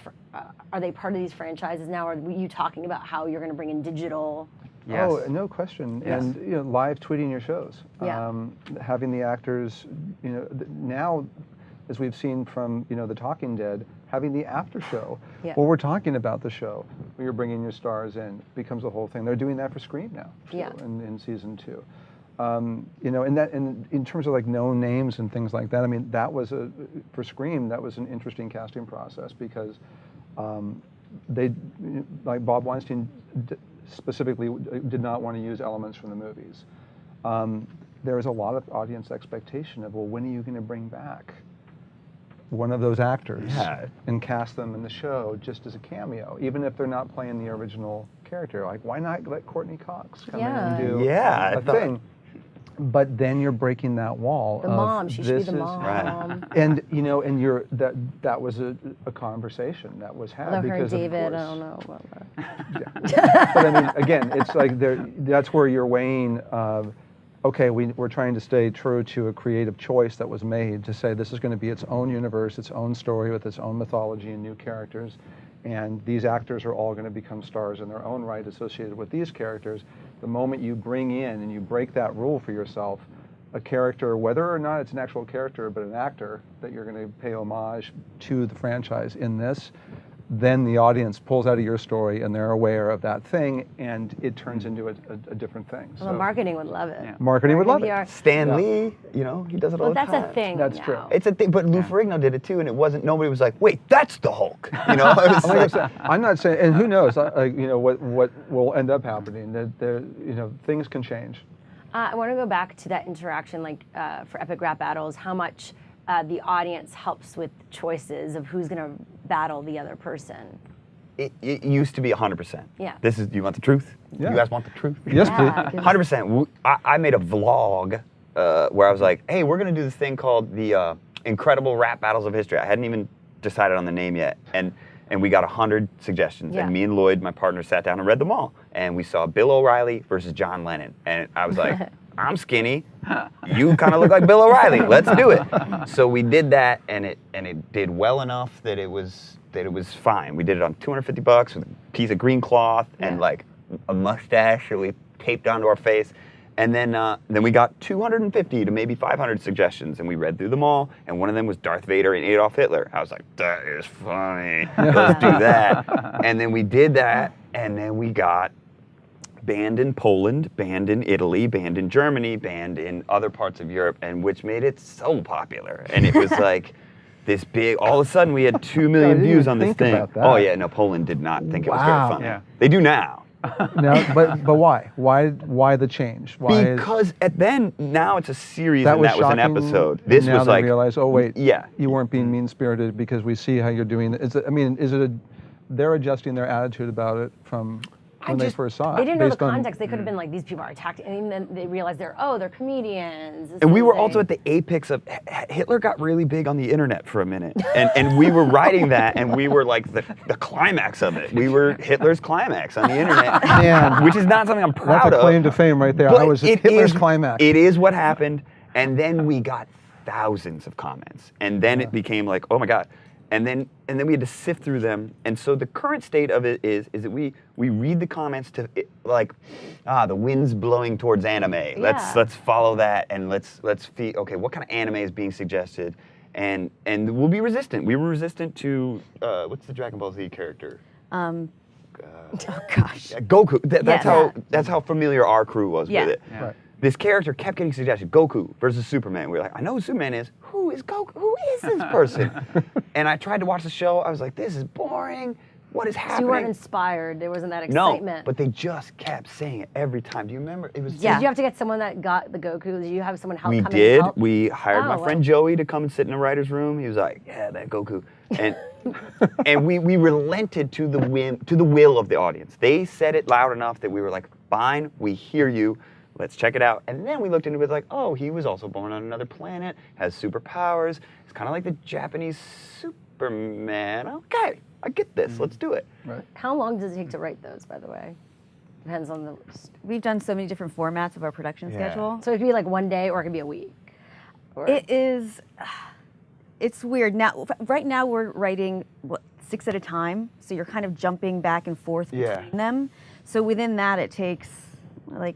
Are they part of these franchises now? Or were you talking about how you're going to bring in digital? Yes. Oh, no question. Yes. And you know, live tweeting your shows, Yeah. having the actors, you know, now, as we've seen from, you know, The Talking Dead, having the after show, where we're talking about the show, where you're bringing your stars in, becomes a whole thing. They're doing that for Scream now, too, in season 2. You know, and in terms of like known names and things like that, I mean, that was for Scream, that was an interesting casting process because they, like Bob Weinstein specifically did not want to use elements from the movies. There was a lot of audience expectation of, well, when are you going to bring back one of those actors and cast them in the show just as a cameo, even if they're not playing the original character? Like, why not let Courtney Cox come in and do a thing? But then you're breaking that wall. The mom, she should be the mom. Right. And you know, and that was a conversation that was had. Although because her and David, of course, I don't know about that. But I mean, again, it's like that's where you're weighing. Okay, we're trying to stay true to a creative choice that was made to say this is going to be its own universe, its own story with its own mythology and new characters. And these actors are all going to become stars in their own right associated with these characters. The moment you bring in and you break that rule for yourself, a character, whether or not it's an actual character, but an actor that you're going to pay homage to the franchise in this, then the audience pulls out of your story and they're aware of that thing and it turns into a different thing. Well, marketing would love it. Yeah. Marketing would love it. Stan Lee, you know, he does it all the time. Well, that's a thing. That's now. true. It's a thing, but Lou Ferrigno did it too, and it wasn't. Nobody was like, "Wait, that's the Hulk," you know. It was like, I'm not saying, and who knows, you know, what will end up happening. That you know, things can change. I want to go back to that interaction, like for Epic Rap Battles, how much the audience helps with choices of who's going to battle the other person. It used to be 100%. Yeah. This is. You want the truth? Yeah. You guys want the truth? Yes, Yeah, please. 100%. I made a vlog where I was like, "Hey, we're gonna do this thing called the Incredible Rap Battles of History." I hadn't even decided on the name yet, and we got 100 suggestions, and me and Lloyd, my partner, sat down and read them all, and we saw Bill O'Reilly versus John Lennon, and I was like, "I'm skinny, you kind of look like Bill O'Reilly. Let's do it." So we did that, and it did well enough that it was fine. We did it on $250 with a piece of green cloth and like a mustache that we taped onto our face. And then we got 250 to maybe 500 suggestions, and we read through them all. And one of them was Darth Vader and Adolf Hitler. I was like, "That is funny. Let's do that." And then we did that, and then we got banned in Poland, banned in Italy, banned in Germany, banned in other parts of Europe, and which made it so popular. And it was like this big. All of a sudden, we had 2 million views on this thing. About that. Oh yeah, no, Poland did not think it was very funny. Yeah. They do now. No, but why? Why the change? Why? Because now it's a series that and was that was an shocking, episode. This now was they like realize, oh wait, you weren't being mean-spirited because we see how you're doing it. They're adjusting their attitude about it from when they first saw it. They didn't know the based on- context. They could have been like, these people are attacked, and then they realized they're comedians. And we were also at the apex of Hitler got really big on the internet for a minute, and we were writing that, and we were like the climax of it. We were Hitler's climax on the internet, Man, which is not something I'm proud that's a of. claim to fame right there. But I was it Hitler's is- climax. It is what happened, and then we got thousands of comments, and then it became like, oh my God. And then we had to sift through them. And so the current state of it is that we read the comments to like, the wind's blowing towards anime. Let's follow that and let's feed. Okay, what kind of anime is being suggested? And we'll be resistant. We were resistant to what's the Dragon Ball Z character? Oh gosh. Goku. That's how familiar our crew was with it. Yeah. Right. This character kept getting suggested, Goku versus Superman. We were like, I know who Superman is. Who is Goku? Who is this person? And I tried to watch the show. I was like, this is boring. What is happening? So you weren't inspired. There wasn't that excitement. No, but they just kept saying it every time. Do you remember? It was So did you have to get someone that got the Goku? Did you have someone help We come did. and help? We hired my Oh, friend wow. Joey to come and sit in the writer's room. He was like, yeah, that Goku. And and we relented to the will of the audience. They said it loud enough that we were like, fine, we hear you. Let's check it out. And then we looked into it like, oh, he was also born on another planet, has superpowers. It's kind of like the Japanese Superman. Okay, I get this. Let's do it. Right. How long does it take to write those, by the way? Depends on the. We've done so many different formats of our production schedule. So it could be like one day, or it could be a week. Or, It is. It's weird now. Right now we're writing 6 at a time, so you're kind of jumping back and forth between them. So within that, it takes like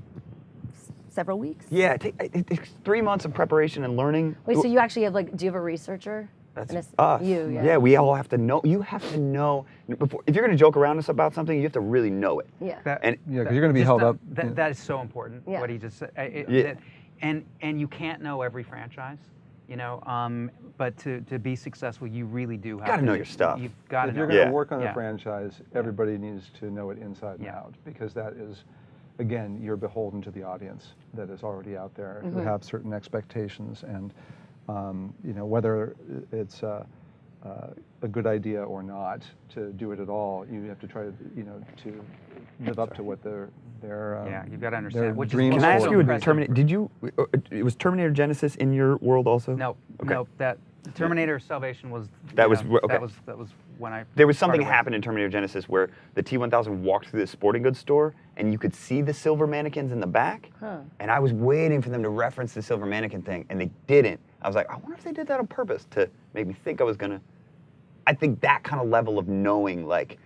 several weeks. Yeah, it takes 3 months of preparation and learning. Wait, so you actually have like? Do you have a researcher? That's us. You, yeah. We all have to know. You have to know before. If you're going to joke around us about something, you have to really know it. Yeah. Because you're going to be held up. That is so important. Yeah. What he just said. And you can't know every franchise, you know. But to be successful, you really do have to know your stuff. You've got to If know. you're going to Yeah. work on a franchise, everybody needs to know it inside and out, because that is, again, you're beholden to the audience that is already out there who have certain expectations, and you know, whether it's a good idea or not to do it at all, you have to try to, you know, to live up to what their you've got to understand. Which dreams is Can I ask so you, impressive. Terminator? Did you? Was Terminator Genesis in your world also? No, Okay. no. That Terminator Salvation was. That you was know, okay. That was when I. There was something parted ways. happened in Terminator Genesis where the T-1000 walked through the sporting goods store and you could see the silver mannequins in the back. And I was waiting for them to reference the silver mannequin thing, and they didn't. I was like, I wonder if they did that on purpose to make me think I was gonna. I think that kind of level of knowing, like,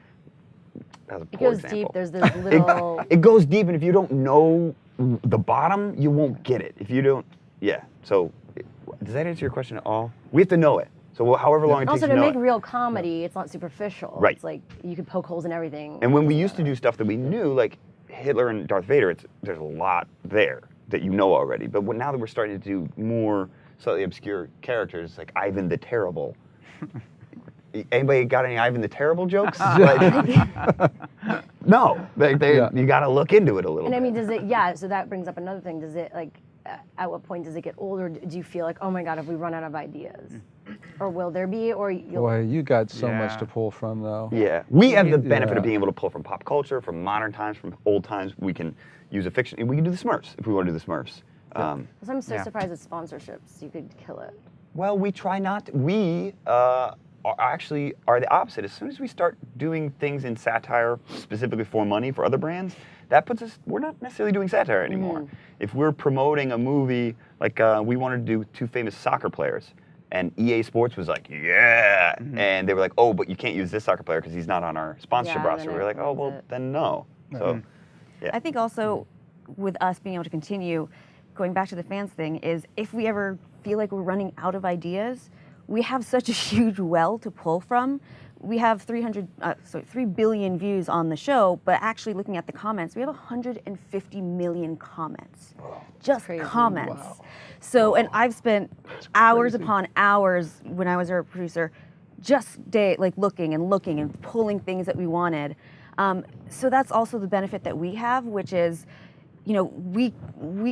that was a It poor goes example. deep. There's this little. It goes deep, and if you don't know the bottom, you won't get it. If you don't, So, does that answer your question at all? We have to know it. So, however long it takes Also, to to know make it. real comedy, it's not superficial. Right. It's like you could poke holes in everything. And when we used to do stuff that we knew, like Hitler and Darth Vader, there's a lot there that you know already. But now that we're starting to do more slightly obscure characters, like Ivan the Terrible. Anybody got any Ivan the Terrible jokes? No, you got to look into it a little And bit. I mean, does it? Yeah. So that brings up another thing. Does it like? At what point does it get old, or do you feel like, oh my God, have we run out of ideas, or will there be, or you'll? Boy, you got so much Yeah. to pull from, though. Yeah, we have the benefit Yeah. of being able to pull from pop culture, from modern times, from old times. We can use a fiction. We can do the Smurfs if we want to do the Smurfs. I'm so Yeah. surprised at sponsorships. You could kill it. Well, we try not. We are the opposite. As soon as we start doing things in satire, specifically for money for other brands, that puts us. We're not necessarily doing satire anymore. If we're promoting a movie, like we wanted to do 2 famous soccer players, and EA Sports was like, and they were like, oh, but you can't use this soccer player because he's not on our sponsorship Yeah, roster. then We were like, oh, well, everyone's it. then no. So, yeah. I think also with us being able to continue, going back to the fans thing, is if we ever feel like we're running out of ideas, we have such a huge well to pull from. We have 3 billion views on the show, but actually looking at the comments, we have 150 million comments. Just crazy. comments. So, and I've spent hours upon hours when I was a producer, just looking and pulling things that we wanted. So that's also the benefit that we have, which is, you know, we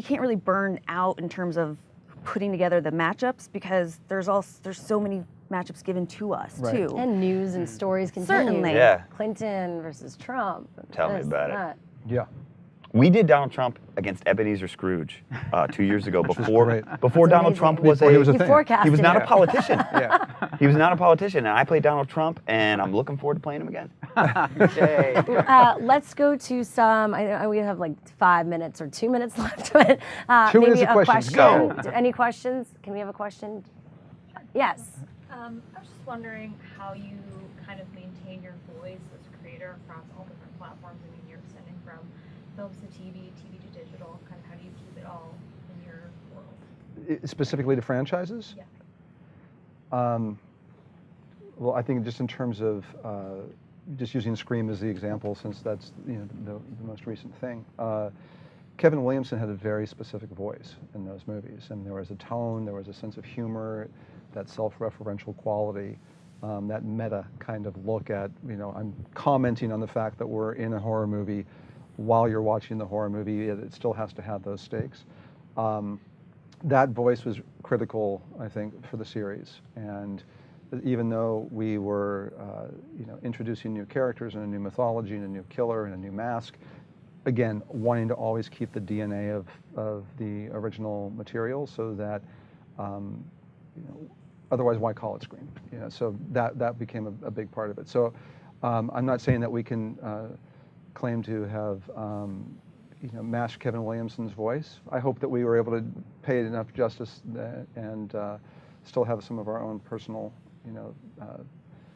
can't really burn out in terms of putting together the matchups, because there's so many matchups given to us too. And news and stories continue. Certainly. Yeah. Clinton versus Trump. Tell me this, about it. that. Yeah. We did Donald Trump against Ebenezer Scrooge 2 years ago before great. before Donald amazing. Trump was Before he was a You thing. forecasted he was not it. a politician. Yeah. He was not a politician, and I played Donald Trump, and I'm looking forward to playing him again. Yay. Let's go to some. We have like 5 minutes or 2 minutes left, but 2 maybe minutes of a questions. question. Go. Any questions? Can we have a question? Yes. I was just wondering how you kind of maintain your voice as a creator across all different platforms. I mean, you're extending from films to TV, TV to digital. Kind of how do you keep it all in your world? Specifically to franchises? Yeah. Well, I think just in terms of just using Scream as the example, since that's the most recent thing. Kevin Williamson had a very specific voice in those movies, and there was a tone, there was a sense of humor, that self-referential quality, that meta kind of look at, I'm commenting on the fact that we're in a horror movie while you're watching the horror movie. It still has to have those stakes. That voice was critical, I think, for the series. And even though we were, introducing new characters and a new mythology and a new killer and a new mask, again, wanting to always keep the DNA of the original material, so that, otherwise, why call it Scream? So that became a big part of it. So I'm not saying that we can claim to have matched Kevin Williamson's voice. I hope that we were able to pay it enough justice and still have some of our own personal,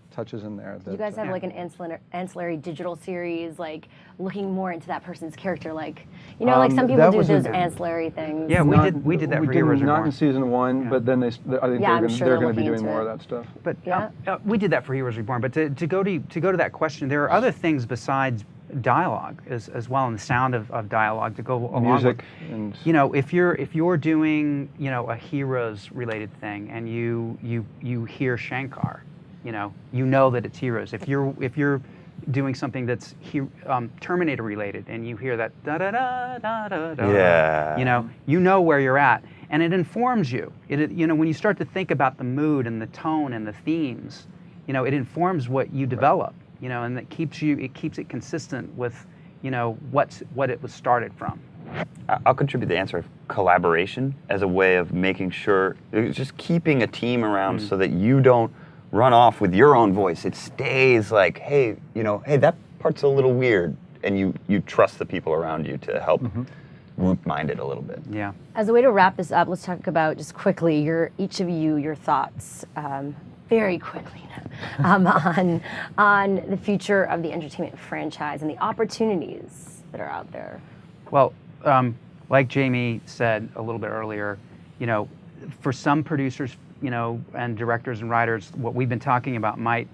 touches in there. Do you guys have like an ancillary digital series, like looking more into that person's character, like like some people do those ancillary things? Yeah, we did that for Heroes Reborn. Not in season 1, but then I think they're going to be doing more of that stuff. But we did that for Heroes Reborn. But to go to that question, there are other things besides dialogue as well, and the sound of dialogue to go along music with. And if you're doing a Heroes related thing and you hear Shankar, you know that it's Heroes. If you're doing something that's Terminator related and you hear that da da da da da da, you know where you're at, and it informs you. When you start to think about the mood and the tone and the themes, it informs what you develop. And that keeps it consistent with what it was started from. I'll contribute the answer of collaboration as a way of making sure, just keeping a team around so that you don't run off with your own voice. It stays like, hey, that part's a little weird, and you trust the people around you to help group mind it a little bit. Yeah. As a way to wrap this up, let's talk about just quickly each of you, your thoughts, very quickly now, on the future of the entertainment franchise and the opportunities that are out there. Well, like Jaime said a little bit earlier, for some producers, and directors and writers, what we've been talking about might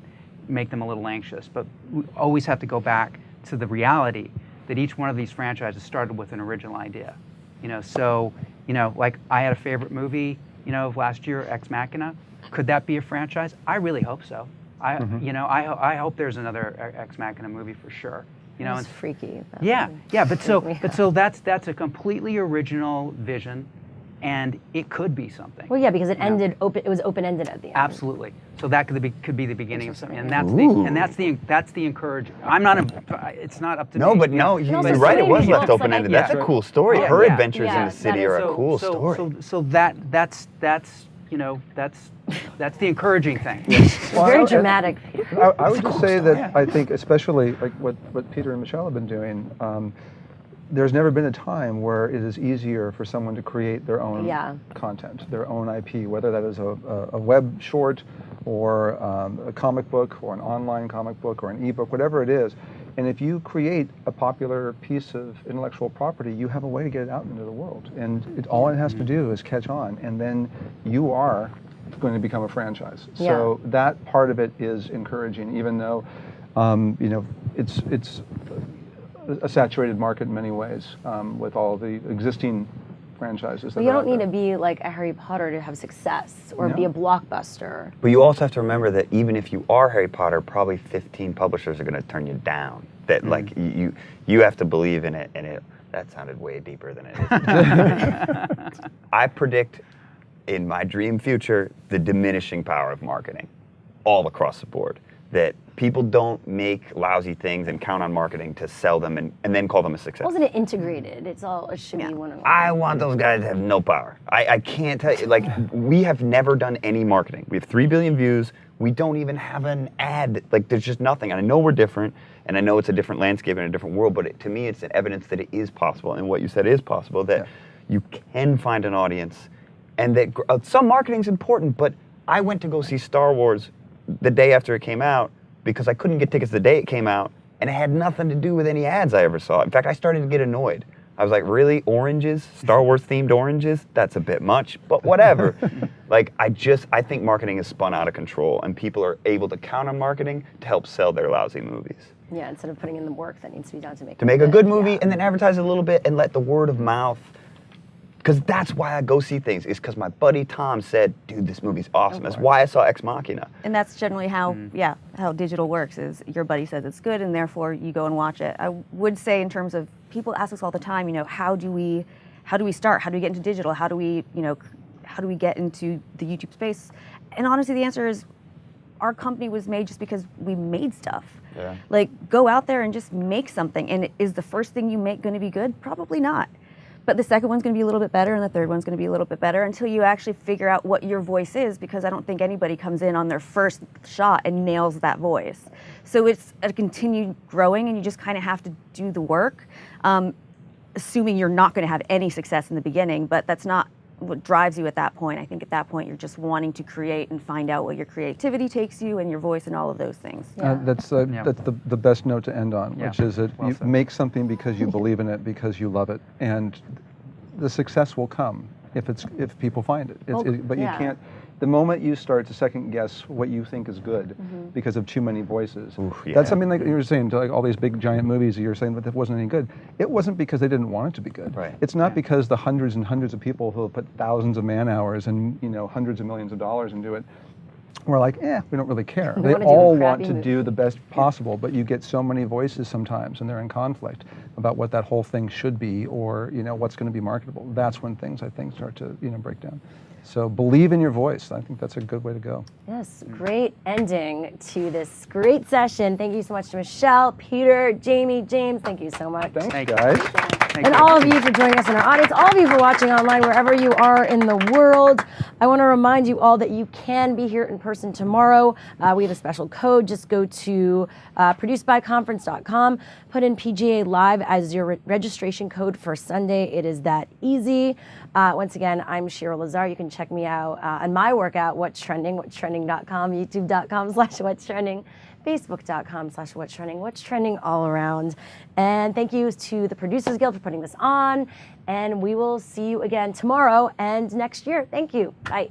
make them a little anxious, but we always have to go back to the reality that each one of these franchises started with an original idea. Like I had a favorite movie, of last year, Ex Machina. Could that be a franchise? I really hope so. I hope there's another Ex Machina movie for sure. It's freaky. But so that's a completely original vision, and it could be something. Well, yeah, because it ended open. It was open-ended at the end. Absolutely. So that could be the beginning of something, and that's the encouraging. I'm not. It's not up to me. But you're right. It was left open-ended. That's a cool story. Her adventures in the city are a cool story. So that's the encouraging thing. Well, very dramatic. I would just say that I think, especially like what Peter and Michelle have been doing, there's never been a time where it is easier for someone to create their own content, their own IP, whether that is a web short or a comic book or an online comic book or an ebook, whatever it is. And if you create a popular piece of intellectual property, you have a way to get it out into the world. And all it has to do is catch on, and then you are going to become a franchise. So that part of it is encouraging, even though it's a saturated market in many ways with all the existing franchises. But you don't need to be like a Harry Potter to have success or be a blockbuster. But you also have to remember that even if you are Harry Potter, probably 15 publishers are going to turn you down. That like you have to believe in it, and that sounded way deeper than it is. I predict in my dream future the diminishing power of marketing all across the board. That people don't make lousy things and count on marketing to sell them and then call them a success. Wasn't it integrated? It should be one on one. I want those guys to have no power. I can't tell you, like, we have never done any marketing. We have 3 billion views. We don't even have an ad. Like, there's just nothing. And I know we're different, and I know it's a different landscape and a different world, but to me, it's an evidence that it is possible, and what you said is possible, that you can find an audience, and that some marketing's important, but I went to go see Star Wars the day after it came out because I couldn't get tickets the day it came out, and it had nothing to do with any ads I ever saw. In fact, I started to get annoyed. I was like, really? Oranges? Star Wars themed oranges? That's a bit much, but whatever. Like, I think marketing is spun out of control, and people are able to count on marketing to help sell their lousy movies. Yeah, instead of putting in the work that needs to be done to make a good movie and then advertise a little bit and let the word of mouth. Because that's why I go see things, is because my buddy Tom said, dude, this movie's awesome. That's why I saw Ex Machina. And that's generally how digital works, is your buddy says it's good, and therefore you go and watch it. I would say, in terms of, people ask us all the time, how do we start? How do we get into digital? How do we get into the YouTube space? And honestly, the answer is, our company was made just because we made stuff. Yeah. Like, go out there and just make something. And is the first thing you make going to be good? Probably not. But the second one's going to be a little bit better, and the third one's going to be a little bit better until you actually figure out what your voice is, because I don't think anybody comes in on their first shot and nails that voice. So it's a continued growing, and you just kind of have to do the work, assuming you're not going to have any success in the beginning, but that's not what drives you at that point. I think at that point you're just wanting to create and find out what your creativity takes you and your voice and all of those things. That's the best note to end on, which is that you make something because you believe in it, because you love it, and the success will come if people find it. But you can't. The moment you start to second guess what you think is good because of too many voices, that's something like you were saying, to like all these big giant movies you're saying that wasn't any good. It wasn't because they didn't want it to be good. Right. It's not because the hundreds and hundreds of people who have put thousands of man hours and hundreds of millions of dollars into it we're like, we don't really care. They all want to do the best possible, but you get so many voices sometimes, and they're in conflict about what that whole thing should be, or what's going to be marketable. That's when things, I think, start to break down. So believe in your voice. I think that's a good way to go. Yes, great ending to this great session. Thank you so much to Michelle, Peter, Jaime, James. Thank you so much. Thanks, guys. And all of you for joining us in our audience, all of you for watching online, wherever you are in the world. I want to remind you all that you can be here in person tomorrow. We have a special code. Just go to producebyconference.com, put in PGA Live as your registration code for Sunday. It is that easy. Once again, I'm Shira Lazar. You can check me out on my workout, What's Trending, whatstrending.com, youtube.com/What's Trending, facebook.com/What's Trending, What's Trending all around. And thank you to the Producers Guild for putting this on. And we will see you again tomorrow and next year. Thank you. Bye.